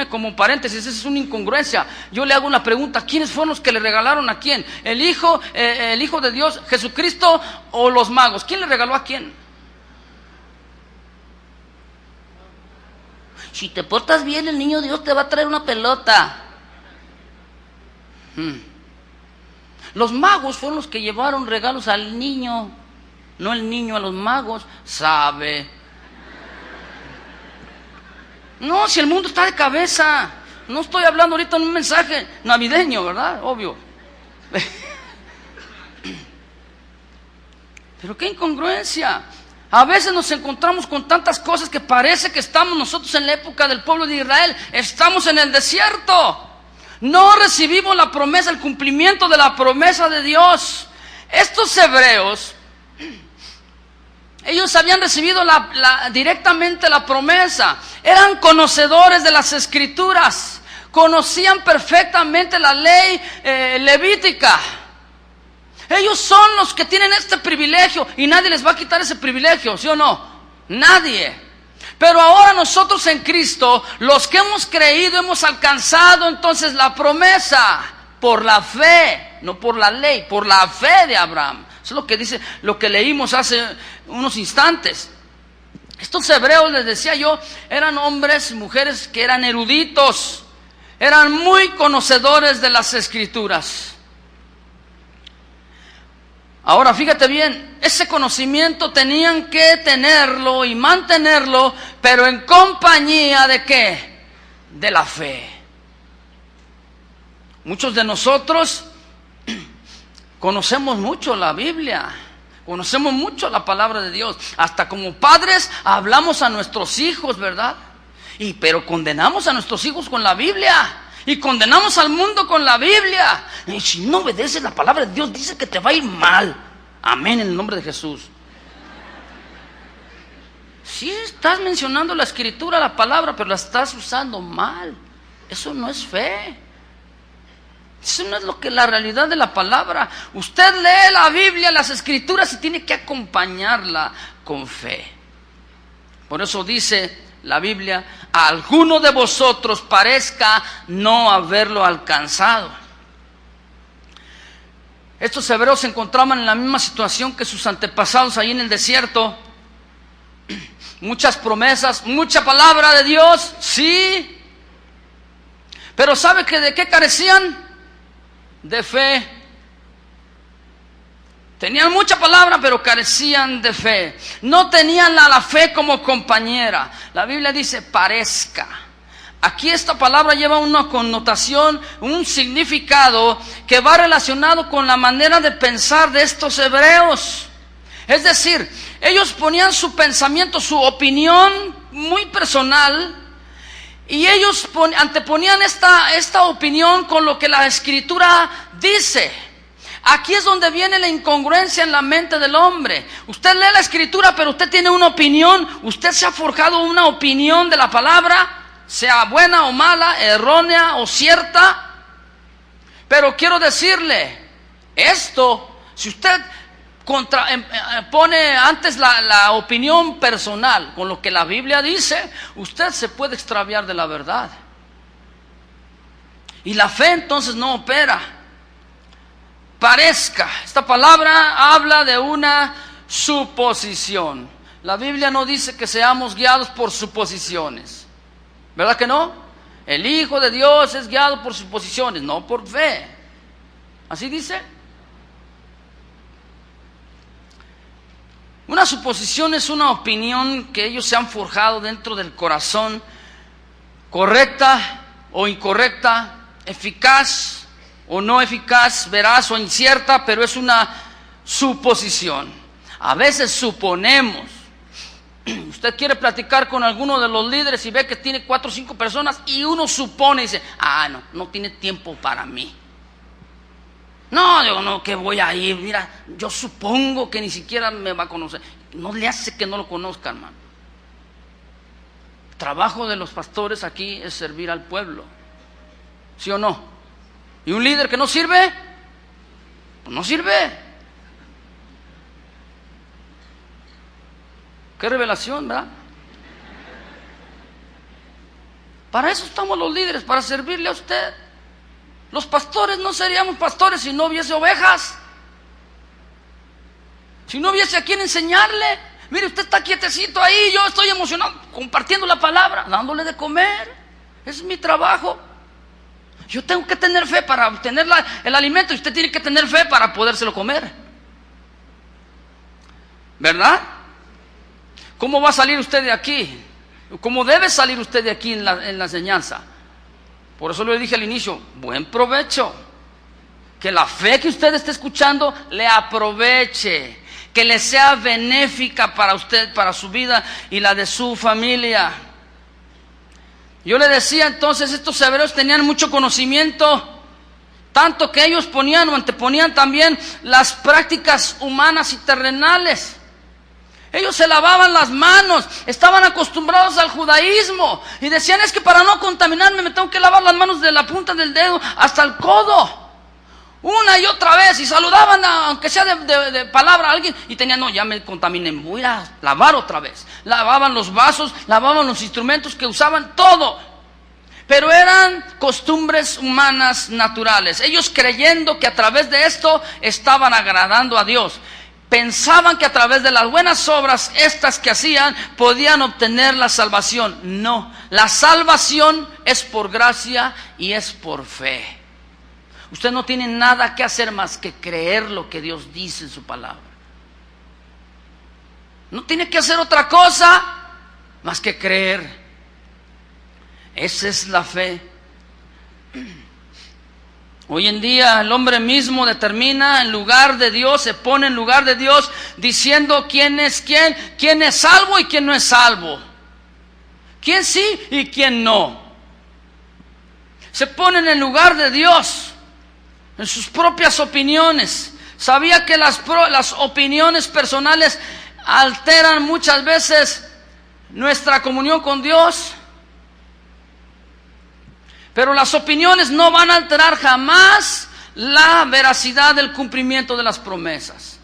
Como paréntesis, esa es una incongruencia. Yo le hago una pregunta: ¿quiénes fueron los que le regalaron a quién? ¿El Hijo de Dios, Jesucristo, o los magos? ¿Quién le regaló a quién? Si te portas bien, el niño Dios te va a traer una pelota. Los magos fueron los que llevaron regalos al niño, no el niño a los magos. ¿Sabe? No, si el mundo está de cabeza. No estoy hablando ahorita en un mensaje navideño, ¿verdad? Obvio. Pero qué incongruencia. A veces nos encontramos con tantas cosas que parece que estamos nosotros en la época del pueblo de Israel. Estamos en el desierto. No recibimos la promesa, el cumplimiento de la promesa de Dios. Estos hebreos, ellos habían recibido directamente la promesa. Eran conocedores de las Escrituras. Conocían perfectamente la ley levítica. Ellos son los que tienen este privilegio y nadie les va a quitar ese privilegio, ¿sí o no? Nadie. Pero ahora nosotros en Cristo, los que hemos creído, hemos alcanzado entonces la promesa por la fe, no por la ley, por la fe de Abraham. Eso es lo que dice, lo que leímos hace unos instantes. Estos hebreos, les decía yo, eran hombres y mujeres que eran eruditos, eran muy conocedores de las Escrituras. Ahora fíjate bien, ese conocimiento tenían que tenerlo y mantenerlo, pero en compañía ¿de qué? De la fe. Muchos de nosotros conocemos mucho la Biblia, conocemos mucho la palabra de Dios. Hasta como padres hablamos a nuestros hijos, ¿verdad? Pero condenamos a nuestros hijos con la Biblia. Y condenamos al mundo con la Biblia. Y si no obedeces la palabra de Dios, dice que te va a ir mal. Amén, en el nombre de Jesús. Sí, estás mencionando la Escritura, la palabra, pero la estás usando mal. Eso no es fe. Eso no es la realidad de la palabra. Usted lee la Biblia, las Escrituras, y tiene que acompañarla con fe. Por eso dice la Biblia: a alguno de vosotros parezca no haberlo alcanzado. Estos hebreos se encontraban en la misma situación que sus antepasados ahí en el desierto. Muchas promesas, mucha palabra de Dios, sí. Pero ¿sabe de qué carecían? De fe. Tenían mucha palabra, pero carecían de fe. No tenían a la fe como compañera. La Biblia dice parezca. Aquí esta palabra lleva una connotación, un significado que va relacionado con la manera de pensar de estos hebreos. Es decir, ellos ponían su pensamiento, su opinión muy personal, y ellos anteponían esta opinión con lo que la Escritura dice. Aquí es donde viene la incongruencia en la mente del hombre. Usted lee la Escritura, pero usted tiene una opinión. Usted se ha forjado una opinión de la palabra, sea buena o mala, errónea o cierta. Pero quiero decirle esto: si usted pone antes la opinión personal con lo que la Biblia dice, usted se puede extraviar de la verdad. Y la fe entonces no opera. Parezca. Esta palabra habla de una suposición. La Biblia no dice que seamos guiados por suposiciones. ¿Verdad que no? El Hijo de Dios es guiado por suposiciones, no por fe. ¿Así dice? Una suposición es una opinión que ellos se han forjado dentro del corazón, correcta o incorrecta, eficaz o no eficaz, veraz o incierta, pero es una suposición. A veces suponemos. Usted quiere platicar con alguno de los líderes y ve que tiene 4 o 5 personas y uno supone y dice, no tiene tiempo para mí. No, digo, no, que voy a ir, mira, yo supongo que ni siquiera me va a conocer. No le hace que no lo conozca, hermano. El trabajo de los pastores aquí es servir al pueblo. ¿Sí o no? ¿Y un líder que no sirve? Pues no sirve. Qué revelación, ¿verdad? Para eso estamos los líderes, para servirle a usted. Los pastores no seríamos pastores si no hubiese ovejas, si no hubiese a quien enseñarle. Mire, usted está quietecito ahí, yo estoy emocionado compartiendo la palabra, dándole de comer. Ese es mi trabajo. Yo tengo que tener fe para obtener el alimento, y usted tiene que tener fe para podérselo comer. ¿Verdad? ¿Cómo va a salir usted de aquí? ¿Cómo debe salir usted de aquí en la enseñanza? Por eso le dije al inicio, buen provecho. Que la fe que usted esté escuchando le aproveche, que le sea benéfica para usted, para su vida y la de su familia. Yo le decía entonces, estos hebreos tenían mucho conocimiento, tanto que ellos ponían o anteponían también las prácticas humanas y terrenales. Ellos se lavaban las manos, estaban acostumbrados al judaísmo y decían, es que para no contaminarme me tengo que lavar las manos de la punta del dedo hasta el codo, una y otra vez, y saludaban aunque sea de palabra a alguien y tenían, no, ya me contaminé, voy a lavar otra vez. Lavaban los vasos, lavaban los instrumentos que usaban, todo. Pero eran costumbres humanas naturales. Ellos creyendo que a través de esto estaban agradando a Dios. Pensaban que a través de las buenas obras, estas que hacían, podían obtener la salvación. No, la salvación es por gracia y es por fe. Usted no tiene nada que hacer más que creer lo que Dios dice en su palabra. No tiene que hacer otra cosa más que creer. Esa es la fe. Hoy en día el hombre mismo determina en lugar de Dios, se pone en lugar de Dios diciendo quién es salvo y quién no es salvo, quién sí y quién no. Se ponen en lugar de Dios en sus propias opiniones. ¿Sabía que las opiniones personales alteran muchas veces nuestra comunión con Dios? Pero las opiniones no van a alterar jamás la veracidad del cumplimiento de las promesas.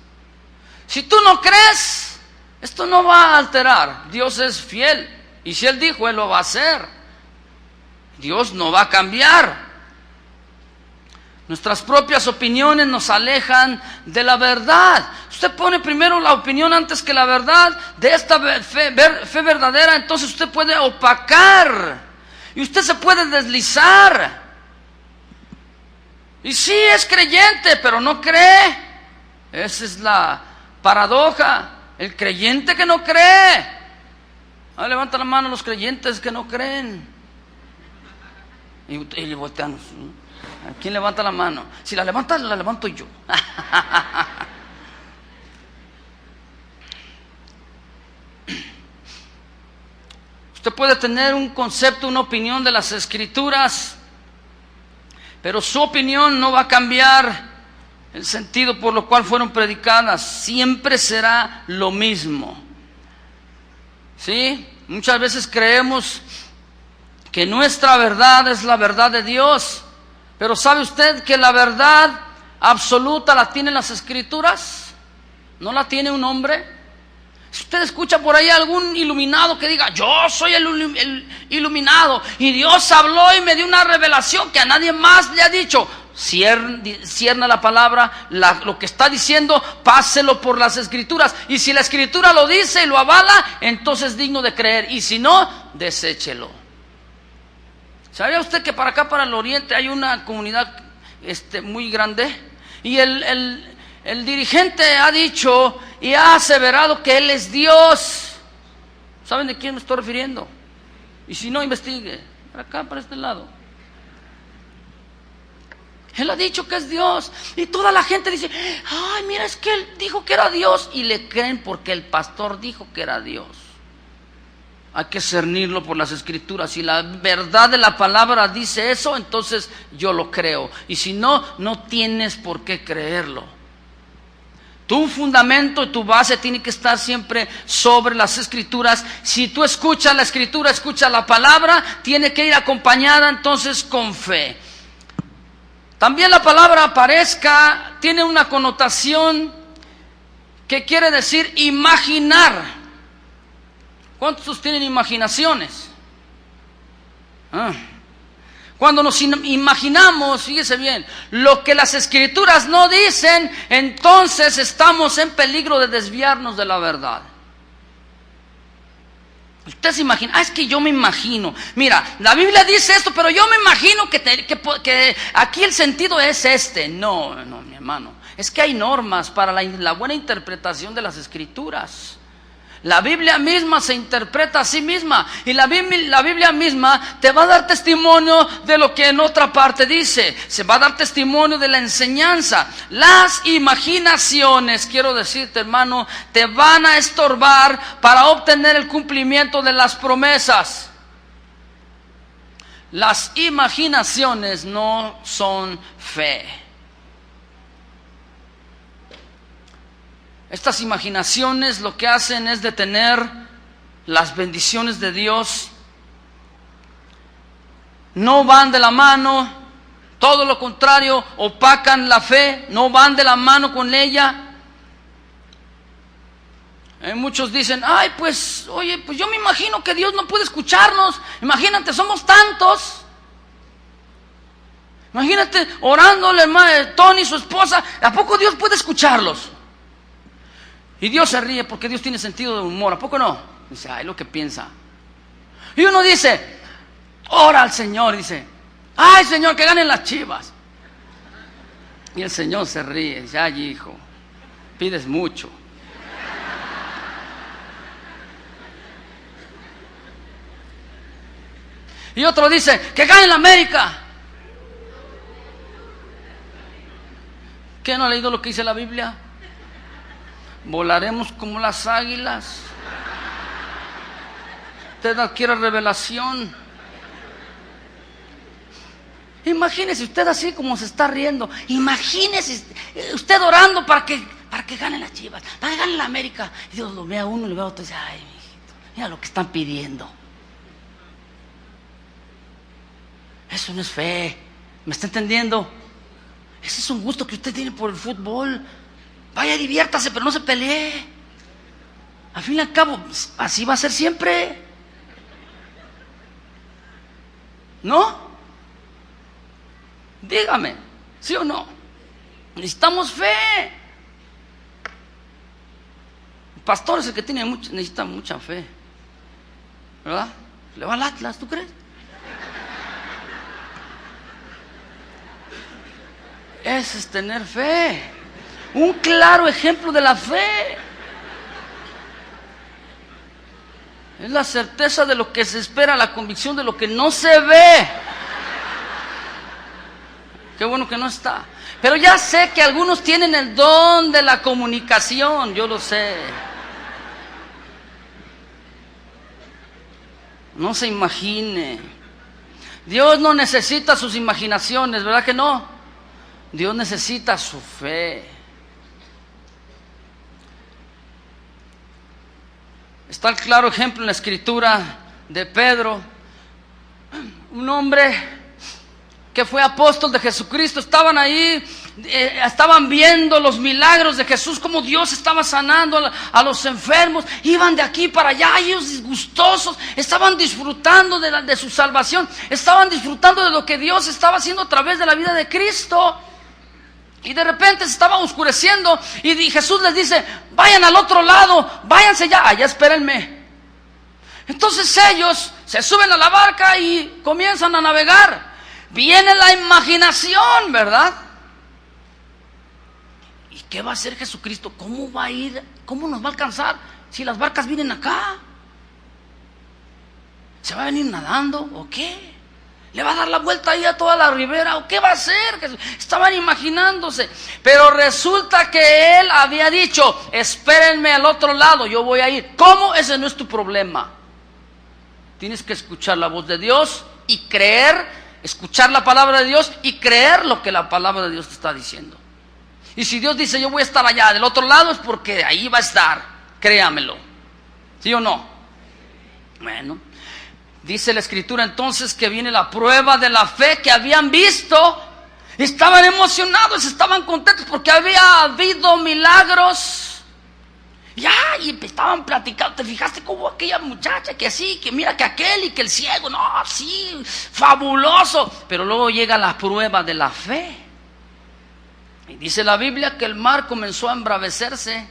Si tú no crees, esto no va a alterar. Dios es fiel, y si Él dijo, Él lo va a hacer. Dios no va a cambiar. Nuestras propias opiniones nos alejan de la verdad. Usted pone primero la opinión antes que la verdad de esta fe verdadera, entonces usted puede opacar y usted se puede deslizar. Y sí es creyente, pero no cree. Esa es la paradoja. El creyente que no cree. Levanta la mano los creyentes que no creen. Y voltean. ¿A quién levanta la mano? Si la levanta, la levanto yo. Usted puede tener un concepto, una opinión de las Escrituras, pero su opinión no va a cambiar el sentido por lo cual fueron predicadas. Siempre será lo mismo. ¿Sí? Muchas veces creemos que nuestra verdad es la verdad de Dios, pero ¿sabe usted que la verdad absoluta la tienen las Escrituras? ¿No la tiene un hombre? Si usted escucha por ahí algún iluminado que diga, yo soy el iluminado y Dios habló y me dio una revelación que a nadie más le ha dicho, cierna la palabra, lo que está diciendo, páselo por las Escrituras, y si la Escritura lo dice y lo avala, entonces es digno de creer, y si no, deséchelo. ¿Sabía usted que para acá, para el oriente, hay una comunidad muy grande? Y el dirigente ha dicho y ha aseverado que Él es Dios. ¿Saben de quién me estoy refiriendo? Y si no, investigue. Para acá, para este lado. Él ha dicho que es Dios. Y toda la gente dice, ay, mira, es que Él dijo que era Dios. Y le creen porque el pastor dijo que era Dios. Hay que cernirlo por las Escrituras. Si la verdad de la palabra dice eso, entonces yo lo creo. Y si no, no tienes por qué creerlo. Tu fundamento y tu base tiene que estar siempre sobre las Escrituras. Si tú escuchas la Escritura, escuchas la palabra, tiene que ir acompañada entonces con fe. También la palabra aparezca tiene una connotación que quiere decir imaginar. ¿Cuántos tienen imaginaciones? Cuando nos imaginamos, fíjese bien, lo que las Escrituras no dicen, entonces estamos en peligro de desviarnos de la verdad. Usted se imagina, es que yo me imagino, mira, la Biblia dice esto, pero yo me imagino que aquí el sentido es este. No, mi hermano, es que hay normas para la buena interpretación de las Escrituras. La Biblia misma se interpreta a sí misma, y la Biblia misma te va a dar testimonio de lo que en otra parte dice. Se va a dar testimonio de la enseñanza. Las imaginaciones, quiero decirte, hermano, te van a estorbar para obtener el cumplimiento de las promesas. Las imaginaciones no son fe. Estas imaginaciones lo que hacen es detener las bendiciones de Dios. No van de la mano, todo lo contrario, opacan la fe, no van de la mano con ella. Muchos dicen, ay, pues, oye, pues yo me imagino que Dios no puede escucharnos. Imagínate, somos tantos. Imagínate orándole, Tony y su esposa, ¿a poco Dios puede escucharlos? Y Dios se ríe porque Dios tiene sentido de humor, ¿a poco no? Dice, ay, lo que piensa. Y uno dice, ora al Señor, dice, ay, Señor, que ganen las Chivas. Y el Señor se ríe, dice, ay, hijo, pides mucho. Y otro dice, que gane la América. ¿Qué no ha leído lo que dice la Biblia? Volaremos como las águilas. Usted adquiere revelación. Imagínese usted así como se está riendo. Imagínese usted orando para que gane las Chivas, para que gane la América. Y Dios lo ve a uno y lo ve a otro y dice, ay, mijito, mira lo que están pidiendo. Eso no es fe. ¿Me está entendiendo? Ese es un gusto que usted tiene por el fútbol. Vaya, diviértase, pero no se pelee. Al fin y al cabo, así va a ser siempre. ¿No? Dígame, ¿sí o no? Necesitamos fe. El pastor es el que necesita mucha fe. ¿Verdad? Le va al Atlas, ¿tú crees? Ese es tener fe. Un claro ejemplo de la fe. Es la certeza de lo que se espera, la convicción de lo que no se ve. Qué bueno que no está. Pero ya sé que algunos tienen el don de la comunicación, yo lo sé. No se imagine. Dios no necesita sus imaginaciones, ¿verdad que no? Dios necesita su fe. Está el claro ejemplo en la escritura de Pedro, un hombre que fue apóstol de Jesucristo. Estaban ahí, estaban viendo los milagros de Jesús, como Dios estaba sanando a los enfermos. Iban de aquí para allá, ellos disgustosos, estaban disfrutando de su salvación, estaban disfrutando de lo que Dios estaba haciendo a través de la vida de Cristo. Y de repente se estaba oscureciendo y Jesús les dice: vayan al otro lado, váyanse ya, allá espérenme. Entonces ellos se suben a la barca y comienzan a navegar. Viene la imaginación, ¿verdad? ¿Y qué va a hacer Jesucristo? ¿Cómo va a ir? ¿Cómo nos va a alcanzar si las barcas vienen acá? ¿Se va a venir nadando o qué? ¿Le va a dar la vuelta ahí a toda la ribera o qué va a hacer? Estaban imaginándose. Pero resulta que él había dicho: espérenme al otro lado, yo voy a ir. ¿Cómo? Ese no es tu problema. Tienes que escuchar la voz de Dios y creer, escuchar la palabra de Dios y creer lo que la palabra de Dios te está diciendo. Y si Dios dice: yo voy a estar allá del otro lado, es porque ahí va a estar, créamelo. ¿Sí o no? Bueno, dice la escritura entonces que viene la prueba de la fe que habían visto. Estaban emocionados, estaban contentos porque había habido milagros. Ya, y estaban platicando. ¿Te fijaste cómo aquella muchacha que así, que mira que aquel y que el ciego? No, sí, fabuloso. Pero luego llega la prueba de la fe. Y dice la Biblia que el mar comenzó a embravecerse.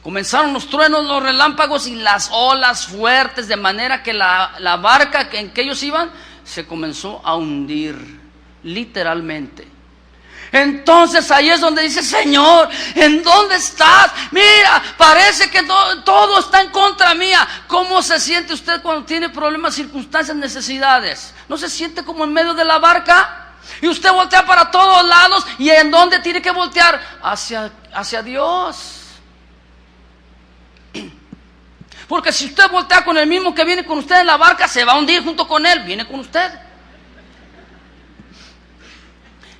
Comenzaron los truenos, los relámpagos y las olas fuertes, de manera que la barca en que ellos iban se comenzó a hundir, literalmente. Entonces ahí es donde dice: Señor, ¿en dónde estás? Mira, parece que todo está en contra mía. ¿Cómo se siente usted cuando tiene problemas, circunstancias, necesidades? ¿No se siente como en medio de la barca? Y usted voltea para todos lados. ¿Y en dónde tiene que voltear? Hacia Dios. Porque si usted voltea con el mismo que viene con usted en la barca, se va a hundir junto con él. Viene con usted.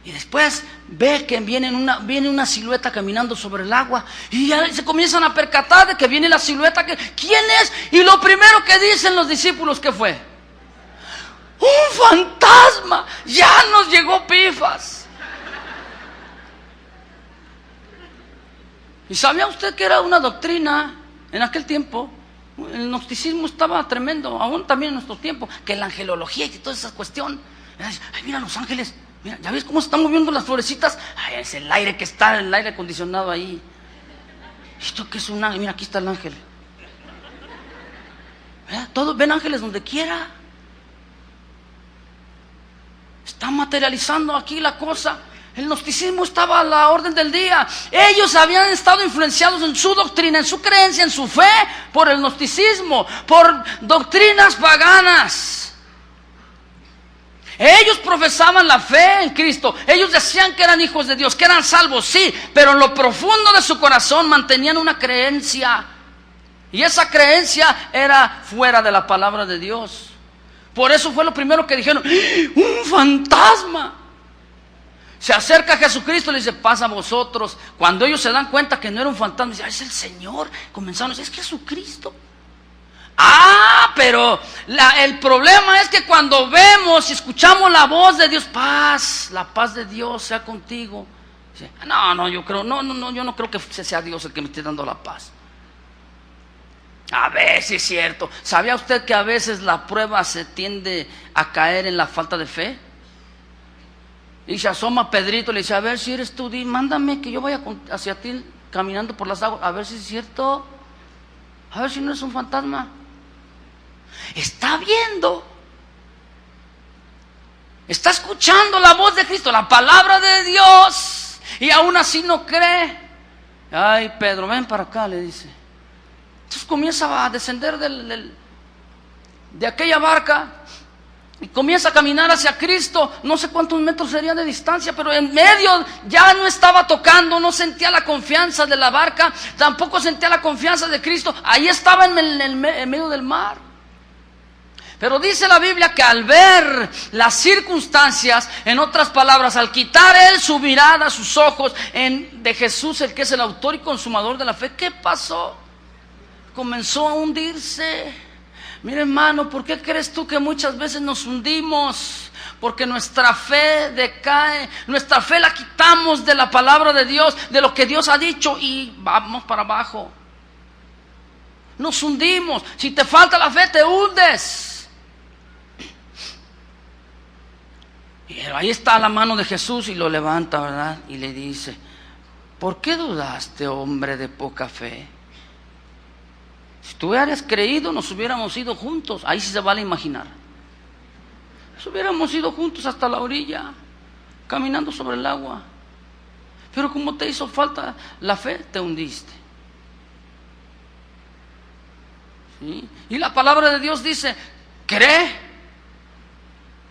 Y después ve que viene una silueta caminando sobre el agua. Y ya se comienzan a percatar de que viene la silueta. ¿Quién es? Y lo primero que dicen los discípulos, ¿qué fue? ¡Un fantasma! Ya nos llegó pifas. ¿Y sabía usted que era una doctrina en aquel tiempo? El gnosticismo estaba tremendo, aún también en nuestro tiempo, que la angelología y toda esa cuestión. Ay, mira los ángeles, mira, ¿ya ves cómo se están moviendo las florecitas? Ay, es el aire que está, el aire acondicionado ahí. ¿Esto qué es un ángel? Mira, aquí está el ángel. ¿Verdad? Todos ven ángeles donde quiera. Está materializando aquí la cosa. El gnosticismo estaba a la orden del día. Ellos habían estado influenciados en su doctrina, en su creencia, en su fe, por el gnosticismo, por doctrinas paganas. Ellos profesaban la fe en Cristo. Ellos decían que eran hijos de Dios, que eran salvos, sí, pero en lo profundo de su corazón mantenían una creencia. Y esa creencia era fuera de la palabra de Dios. Por eso fue lo primero que dijeron: ¡un fantasma! Se acerca a Jesucristo y le dice: pasa a vosotros. Cuando ellos se dan cuenta que no era un fantasma, dicen: es el Señor. Comenzaron a decir: es Jesucristo. Pero el problema es que cuando vemos y escuchamos la voz de Dios, paz, la paz de Dios sea contigo. Dice: yo no creo que sea Dios el que me esté dando la paz. A ver si es cierto. ¿Sabía usted que a veces la prueba se tiende a caer en la falta de fe? Y se asoma Pedrito y le dice: a ver si eres tú, mándame que yo vaya hacia ti caminando por las aguas, a ver si es cierto, a ver si no es un fantasma. Está viendo, está escuchando la voz de Cristo, la palabra de Dios. y aún así no cree. Ay, Pedro, ven para acá, le dice. Entonces comienza a descender de aquella barca y comienza a caminar hacia Cristo. No sé cuántos metros serían de distancia, pero en medio ya no estaba tocando, no sentía la confianza de la barca, tampoco sentía la confianza de Cristo. Ahí estaba en medio del mar. Pero dice la Biblia que al ver las circunstancias, en otras palabras, al quitar él su mirada, sus ojos de Jesús, el que es el autor y consumador de la fe, ¿qué pasó? Comenzó a hundirse. Mira, hermano, ¿por qué crees tú que muchas veces nos hundimos? Porque nuestra fe decae, nuestra fe la quitamos de la palabra de Dios, de lo que Dios ha dicho, y vamos para abajo. Nos hundimos. Si te falta la fe, te hundes. Pero ahí está la mano de Jesús y lo levanta, ¿verdad? Y le dice: ¿por qué dudaste, hombre de poca fe? Si tú hubieras creído, nos hubiéramos ido juntos. Ahí sí se vale imaginar. Nos hubiéramos ido juntos hasta la orilla, caminando sobre el agua. Pero como te hizo falta la fe, te hundiste. ¿Sí? Y la palabra de Dios dice: cree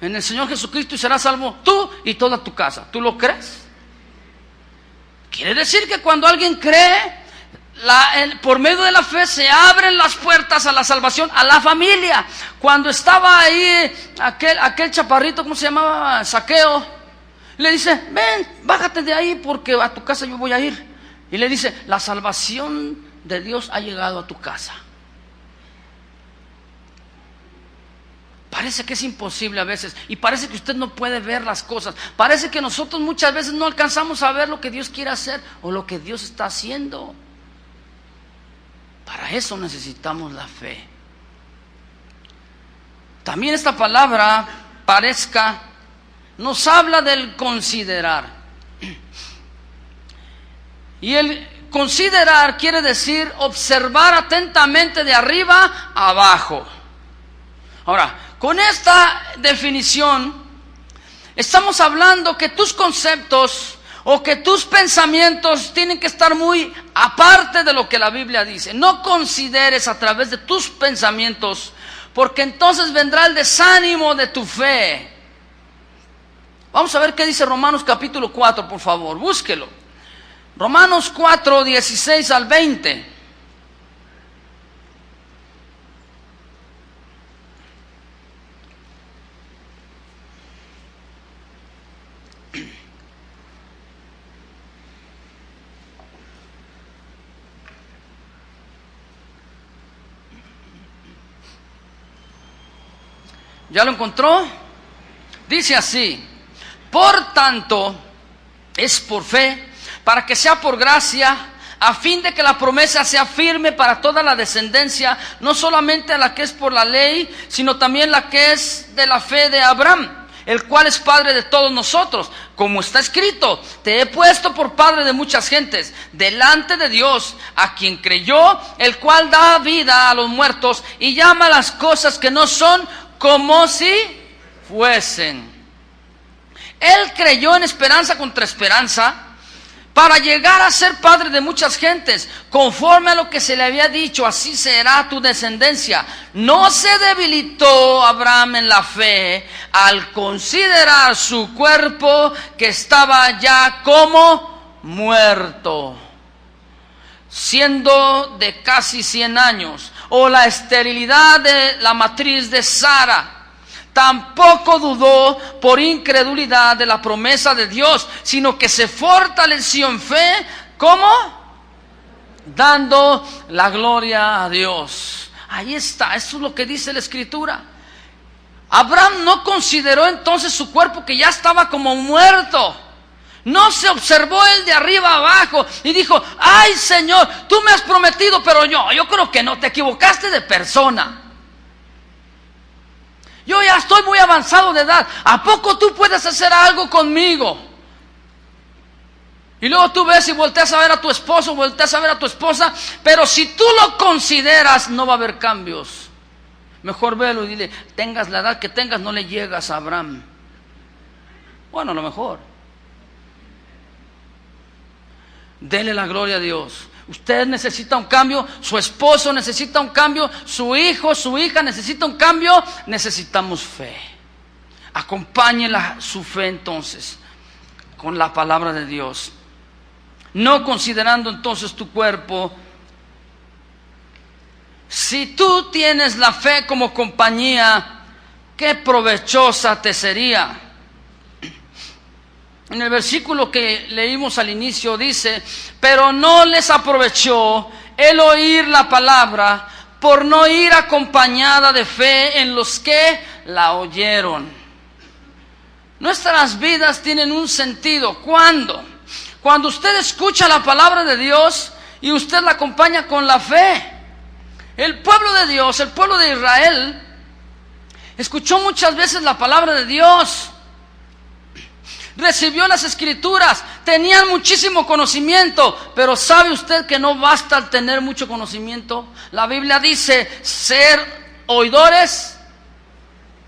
en el Señor Jesucristo y serás salvo tú y toda tu casa. ¿Tú lo crees? Quiere decir que cuando alguien cree, por medio de la fe se abren las puertas a la salvación, a la familia. Cuando estaba ahí aquel chaparrito, ¿cómo se llamaba? Zaqueo, le dice: ven, bájate de ahí porque a tu casa yo voy a ir. Y le dice: la salvación de Dios ha llegado a tu casa. Parece que es imposible a veces, y parece que usted no puede ver las cosas. Parece que nosotros muchas veces no alcanzamos a ver lo que Dios quiere hacer o lo que Dios está haciendo. Para eso necesitamos la fe. También esta palabra, parezca, nos habla del considerar. Y el considerar quiere decir observar atentamente de arriba a abajo. Ahora, con esta definición, estamos hablando que tus conceptos o que tus pensamientos tienen que estar muy aparte de lo que la Biblia dice. No consideres a través de tus pensamientos, porque entonces vendrá el desánimo de tu fe. Vamos a ver qué dice Romanos capítulo 4, por favor, búsquelo. Romanos 4, 16 al 20. ¿Ya lo encontró? Dice así: por tanto, es por fe, para que sea por gracia, a fin de que la promesa sea firme para toda la descendencia, no solamente a la que es por la ley, sino también la que es de la fe de Abraham, el cual es padre de todos nosotros. Como está escrito: te he puesto por padre de muchas gentes, delante de Dios, a quien creyó, el cual da vida a los muertos y llama las cosas que no son como si fuesen. Él creyó en esperanza contra esperanza, para llegar a ser padre de muchas gentes, conforme a lo que se le había dicho: así será tu descendencia. No se debilitó Abraham en la fe al considerar su cuerpo, que estaba ya como muerto, siendo de casi 100 años, o la esterilidad de la matriz de Sara. Tampoco dudó por incredulidad de la promesa de Dios, sino que se fortaleció en fe. ¿Cómo? Dando la gloria a Dios. Ahí está, eso es lo que dice la Escritura. Abraham no consideró entonces su cuerpo, que ya estaba como muerto. No se observó él de arriba abajo y dijo: ay, Señor, tú me has prometido, pero yo creo que no, te equivocaste de persona. Yo ya estoy muy avanzado de edad, ¿a poco tú puedes hacer algo conmigo? Y luego tú ves y volteas a ver a tu esposo, volteas a ver a tu esposa, pero si tú lo consideras, no va a haber cambios. Mejor velo y dile: tengas la edad que tengas, no le llegas a Abraham. Bueno, a lo mejor. Dele la gloria a Dios. Usted necesita un cambio, su esposo necesita un cambio, su hijo, su hija necesita un cambio. Necesitamos fe. Acompáñela su fe entonces con la palabra de Dios. No considerando entonces tu cuerpo. Si tú tienes la fe como compañía, qué provechosa te sería. En el versículo que leímos al inicio dice: pero no les aprovechó el oír la palabra, por no ir acompañada de fe en los que la oyeron. Nuestras vidas tienen un sentido. ¿Cuándo? Cuando usted escucha la palabra de Dios y usted la acompaña con la fe. El pueblo de Dios, el pueblo de Israel, escuchó muchas veces la palabra de Dios, recibió las escrituras, tenían muchísimo conocimiento, pero ¿sabe usted que no basta tener mucho conocimiento? La Biblia dice ser oidores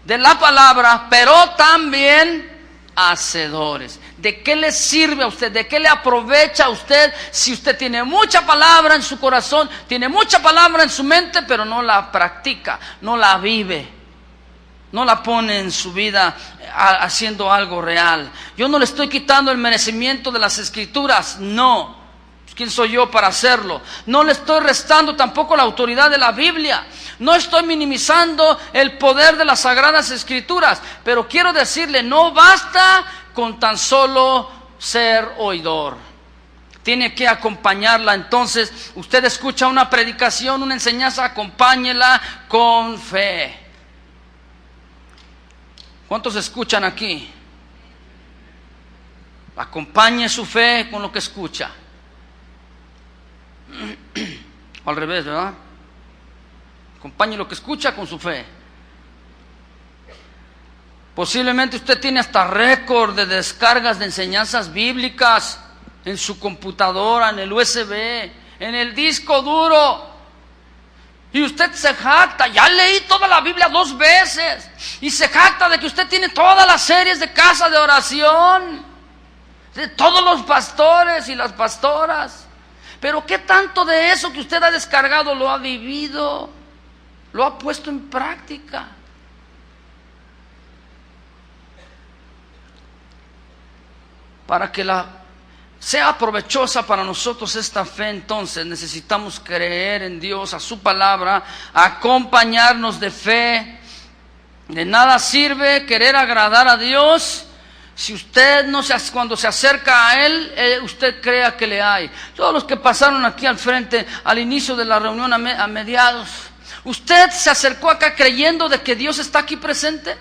de la palabra, pero también hacedores. ¿De qué le sirve a usted? ¿De qué le aprovecha a usted si usted tiene mucha palabra en su corazón, tiene mucha palabra en su mente, pero no la practica, no la vive, no la pone en su vida haciendo algo real? Yo no le estoy quitando el merecimiento de las escrituras, no. ¿Quién soy yo para hacerlo? No le estoy restando tampoco la autoridad de la Biblia. No estoy minimizando el poder de las sagradas escrituras, pero quiero decirle, no basta con tan solo ser oidor. Tiene que acompañarla. Entonces, usted escucha una predicación, una enseñanza, acompáñela con fe. ¿Cuántos escuchan aquí? Acompañe su fe con lo que escucha. O al revés, ¿verdad? Acompañe lo que escucha con su fe. Posiblemente usted tiene hasta récord de descargas de enseñanzas bíblicas en su computadora, en el USB, en el disco duro. Y usted se jacta, ya leí toda la Biblia 2 veces. Y se jacta de que usted tiene todas las series de casa de oración, de todos los pastores y las pastoras. Pero ¿qué tanto de eso que usted ha descargado lo ha vivido? ¿Lo ha puesto en práctica? Para que sea provechosa para nosotros esta fe, entonces necesitamos creer en Dios, a su palabra, acompañarnos de fe. De nada sirve querer agradar a Dios si usted cuando se acerca a Él, usted crea que le hay. Todos los que pasaron aquí al frente, al inicio de la reunión, a mediados, ¿usted se acercó acá creyendo de que Dios está aquí presente?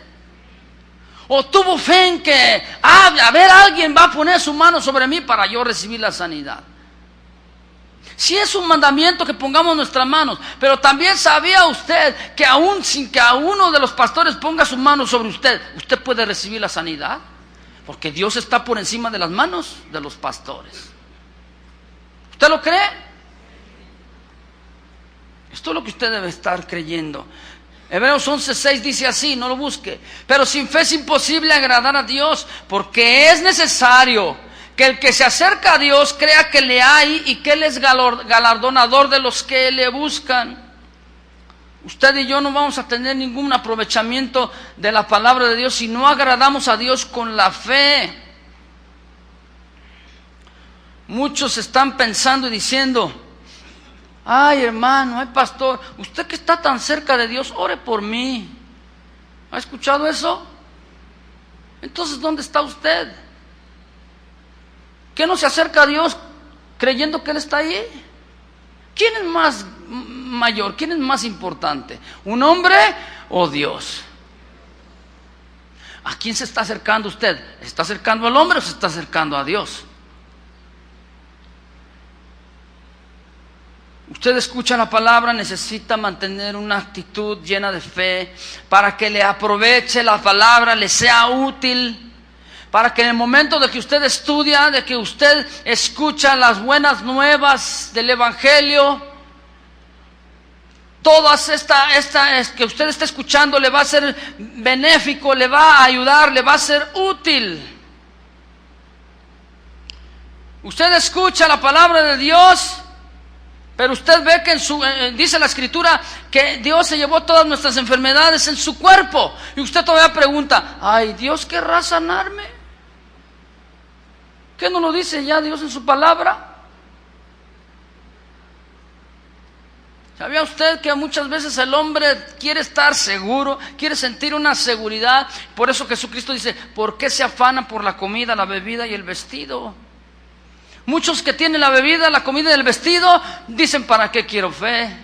¿O tuvo fe en que, a ver, alguien va a poner su mano sobre mí para yo recibir la sanidad? Si es un mandamiento que pongamos nuestras manos, pero también sabía usted que aún sin que a uno de los pastores ponga su mano sobre usted, usted puede recibir la sanidad, porque Dios está por encima de las manos de los pastores. ¿Usted lo cree? Esto es lo que usted debe estar creyendo. Hebreos 11:6 dice así, no lo busque: pero sin fe es imposible agradar a Dios, porque es necesario que el que se acerca a Dios crea que le hay y que Él es galardonador de los que le buscan. Usted y yo no vamos a tener ningún aprovechamiento de la palabra de Dios si no agradamos a Dios con la fe. Muchos están pensando y diciendo: ay, hermano, ay, pastor, usted que está tan cerca de Dios, ore por mí. ¿Ha escuchado eso? Entonces, ¿dónde está usted? ¿Qué no se acerca a Dios creyendo que Él está ahí? ¿Quién es más mayor? ¿Quién es más importante? ¿Un hombre o Dios? ¿A quién se está acercando usted? ¿Se está acercando al hombre o se está acercando a Dios? Usted escucha la palabra, necesita mantener una actitud llena de fe para que le aproveche la palabra, le sea útil, para que en el momento de que usted estudia, de que usted escucha las buenas nuevas del Evangelio, todas estas que usted está escuchando le va a ser benéfico, le va a ayudar, le va a ser útil. Usted escucha la palabra de Dios, pero usted ve que dice la Escritura que Dios se llevó todas nuestras enfermedades en su cuerpo. Y usted todavía pregunta, ay, ¿Dios querrá sanarme? ¿Qué no lo dice ya Dios en su palabra? ¿Sabía usted que muchas veces el hombre quiere estar seguro, quiere sentir una seguridad? Por eso Jesucristo dice, ¿por qué se afana por la comida, la bebida y el vestido? Muchos que tienen la bebida, la comida y el vestido, dicen, ¿para qué quiero fe?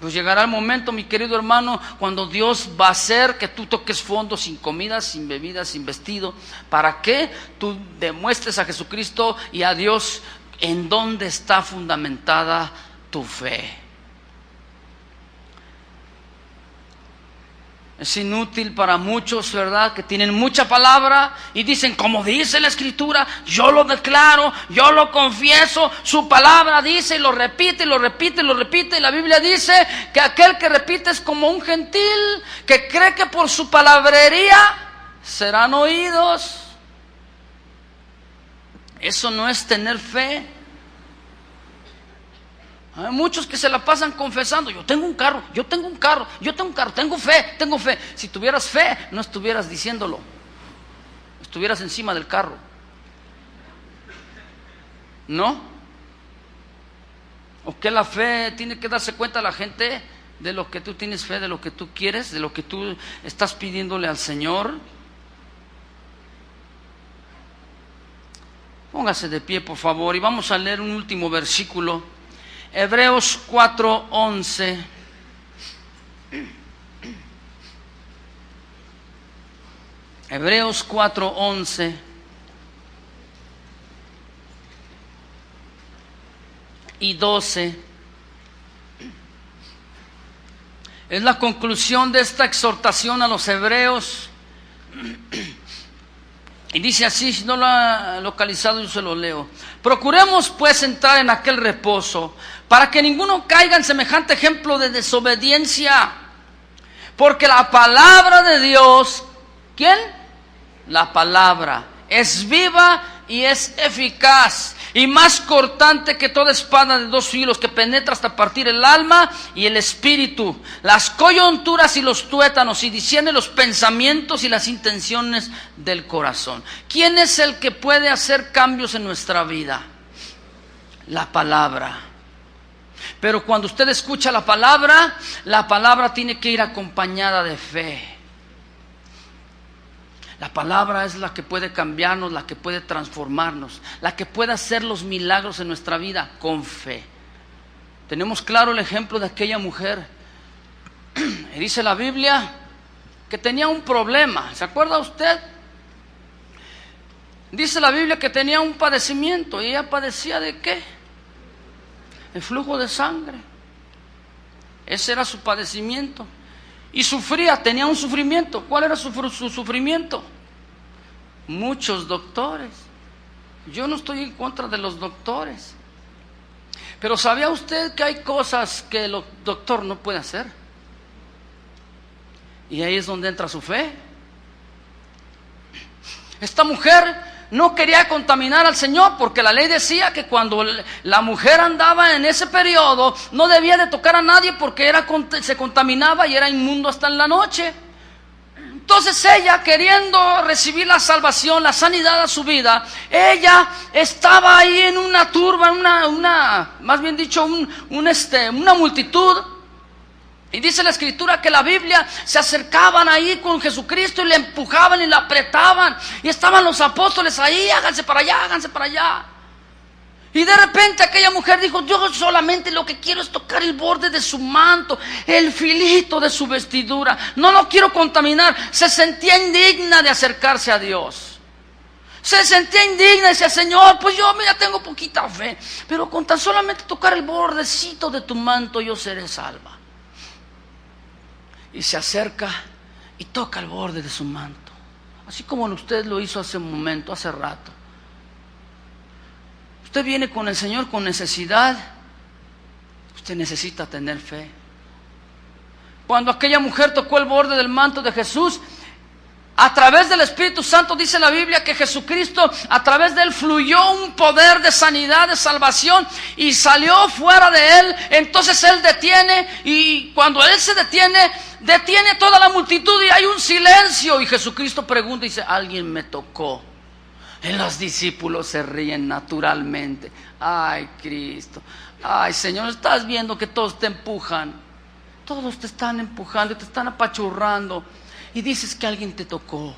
Pues llegará el momento, mi querido hermano, cuando Dios va a hacer que tú toques fondo sin comida, sin bebida, sin vestido. ¿Para qué? Tú demuestres a Jesucristo y a Dios en dónde está fundamentada tu fe. Es inútil para muchos, ¿verdad?, que tienen mucha palabra y dicen, como dice la Escritura, yo lo declaro, yo lo confieso, su palabra dice, y lo repite, y lo repite, y lo repite. Y la Biblia dice que aquel que repite es como un gentil, que cree que por su palabrería serán oídos. Eso no es tener fe. Hay muchos que se la pasan confesando, yo tengo un carro, yo tengo un carro, yo tengo un carro, tengo fe, tengo fe. Si tuvieras fe, no estuvieras diciéndolo, estuvieras encima del carro, ¿no? ¿O que la fe tiene que darse cuenta la gente de lo que tú tienes fe, de lo que tú quieres, de lo que tú estás pidiéndole al Señor? Póngase de pie, por favor, y vamos a leer un último versículo. Hebreos 4:11. Hebreos 4:11. Y 12. Es la conclusión de esta exhortación a los hebreos. Y dice así, si no lo ha localizado yo se lo leo. Procuremos pues entrar en aquel reposo, para que ninguno caiga en semejante ejemplo de desobediencia. Porque la palabra de Dios, ¿quién? La palabra es viva y es eficaz, y más cortante que toda espada de dos filos, que penetra hasta partir el alma y el espíritu, las coyunturas y los tuétanos, y discierne los pensamientos y las intenciones del corazón. ¿Quién es el que puede hacer cambios en nuestra vida? La palabra. Pero cuando usted escucha la palabra tiene que ir acompañada de fe. La palabra es la que puede cambiarnos, la que puede transformarnos, la que puede hacer los milagros en nuestra vida con fe. Tenemos claro el ejemplo de aquella mujer. Y dice la Biblia que tenía un problema. ¿Se acuerda usted? Dice la Biblia que tenía un padecimiento. ¿Y ella padecía de qué? El flujo de sangre. Ese era su padecimiento. Y sufría, tenía un sufrimiento. ¿Cuál era su sufrimiento? Muchos doctores. Yo no estoy en contra de los doctores, pero ¿sabía usted que hay cosas que el doctor no puede hacer? Y ahí es donde entra su fe. Esta mujer no quería contaminar al Señor, porque la ley decía que cuando la mujer andaba en ese periodo no debía de tocar a nadie, porque se contaminaba y era inmundo hasta en la noche. Entonces ella, queriendo recibir la salvación, la sanidad a su vida, ella estaba ahí en una turba, más bien dicho, una multitud. Y dice la Escritura que la Biblia se acercaban ahí con Jesucristo y le empujaban y le apretaban. Y estaban los apóstoles ahí, háganse para allá, háganse para allá. Y de repente aquella mujer dijo, yo solamente lo que quiero es tocar el borde de su manto, el filito de su vestidura. No lo quiero contaminar. Se sentía indigna de acercarse a Dios. Se sentía indigna y decía, Señor, pues yo ya tengo poquita fe, pero con tan solamente tocar el bordecito de tu manto yo seré salva. Y se acerca y toca el borde de su manto, así como usted lo hizo hace un momento, hace rato. Usted viene con el Señor con necesidad, usted necesita tener fe. Cuando aquella mujer tocó el borde del manto de Jesús, A través del Espíritu Santo dice la Biblia que Jesucristo, a través de él fluyó un poder de sanidad, de salvación, y salió fuera de él. Entonces él detiene, y cuando él se detiene toda la multitud y hay un silencio. Y Jesucristo pregunta y dice: alguien me tocó. Y los discípulos se ríen naturalmente. Ay, Cristo, ay, Señor, estás viendo que todos te empujan, todos te están empujando, te están apachurrando, y dices que alguien te tocó.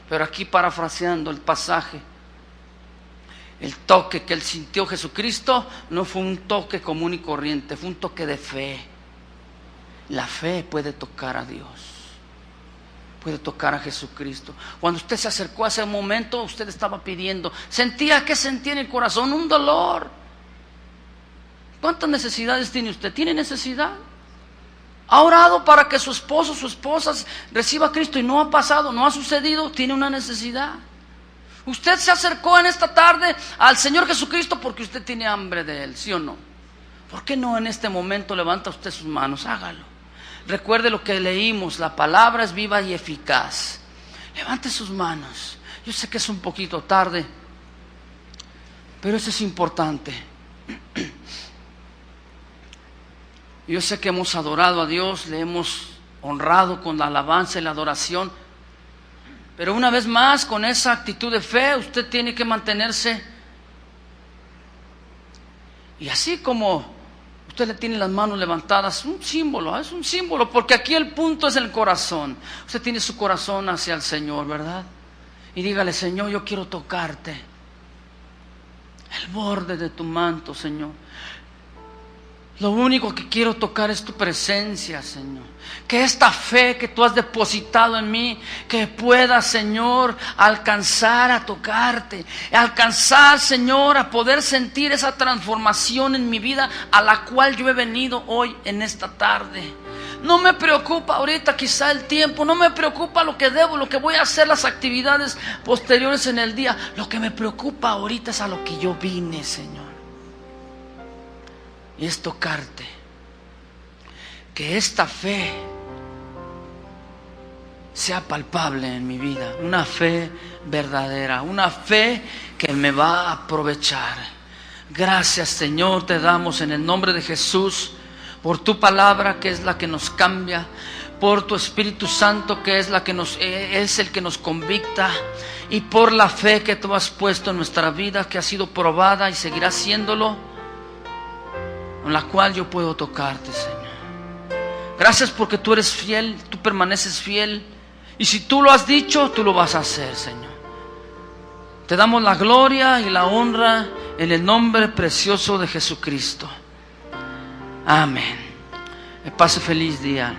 Pero aquí, parafraseando el pasaje, el toque que él sintió Jesucristo no fue un toque común y corriente, fue un toque de fe. La fe puede tocar a Dios, puede tocar a Jesucristo. Cuando usted se acercó a ese momento, usted estaba pidiendo, ¿qué sentía en el corazón? Un dolor. ¿Cuántas necesidades tiene usted? ¿Tiene necesidad? ¿Ha orado para que su esposo, su esposa reciba a Cristo y no ha pasado, no ha sucedido? Tiene una necesidad. Usted se acercó en esta tarde al Señor Jesucristo porque usted tiene hambre de Él, ¿sí o no? ¿Por qué no en este momento levanta usted sus manos? Hágalo. Recuerde lo que leímos: la palabra es viva y eficaz. Levante sus manos. Yo sé que es un poquito tarde, pero eso es importante. Yo sé que hemos adorado a Dios, le hemos honrado con la alabanza y la adoración, pero una vez más, con esa actitud de fe, usted tiene que mantenerse. Y así como usted le tiene las manos levantadas, es un símbolo, porque aquí el punto es el corazón. Usted tiene su corazón hacia el Señor, ¿verdad? Y dígale: Señor, yo quiero tocarte, el borde de tu manto, Señor. Lo único que quiero tocar es tu presencia, Señor. Que esta fe que tú has depositado en mí, que pueda, Señor, alcanzar a tocarte, alcanzar, Señor, a poder sentir esa transformación en mi vida a la cual yo he venido hoy en esta tarde. No me preocupa ahorita quizá el tiempo, no me preocupa lo que debo, lo que voy a hacer, las actividades posteriores en el día. Lo que me preocupa ahorita es a lo que yo vine, Señor. Y es tocarte. Que esta fe sea palpable en mi vida, una fe verdadera, una fe que me va a aprovechar. Gracias, Señor, te damos en el nombre de Jesús por tu palabra, que es la que nos cambia, por tu Espíritu Santo, que es el que nos convicta, y por la fe que tú has puesto en nuestra vida, que ha sido probada y seguirá siéndolo, con la cual yo puedo tocarte, Señor. Gracias porque tú eres fiel, tú permaneces fiel, y si tú lo has dicho, tú lo vas a hacer, Señor. Te damos la gloria y la honra en el nombre precioso de Jesucristo. Amén. Que pase feliz día.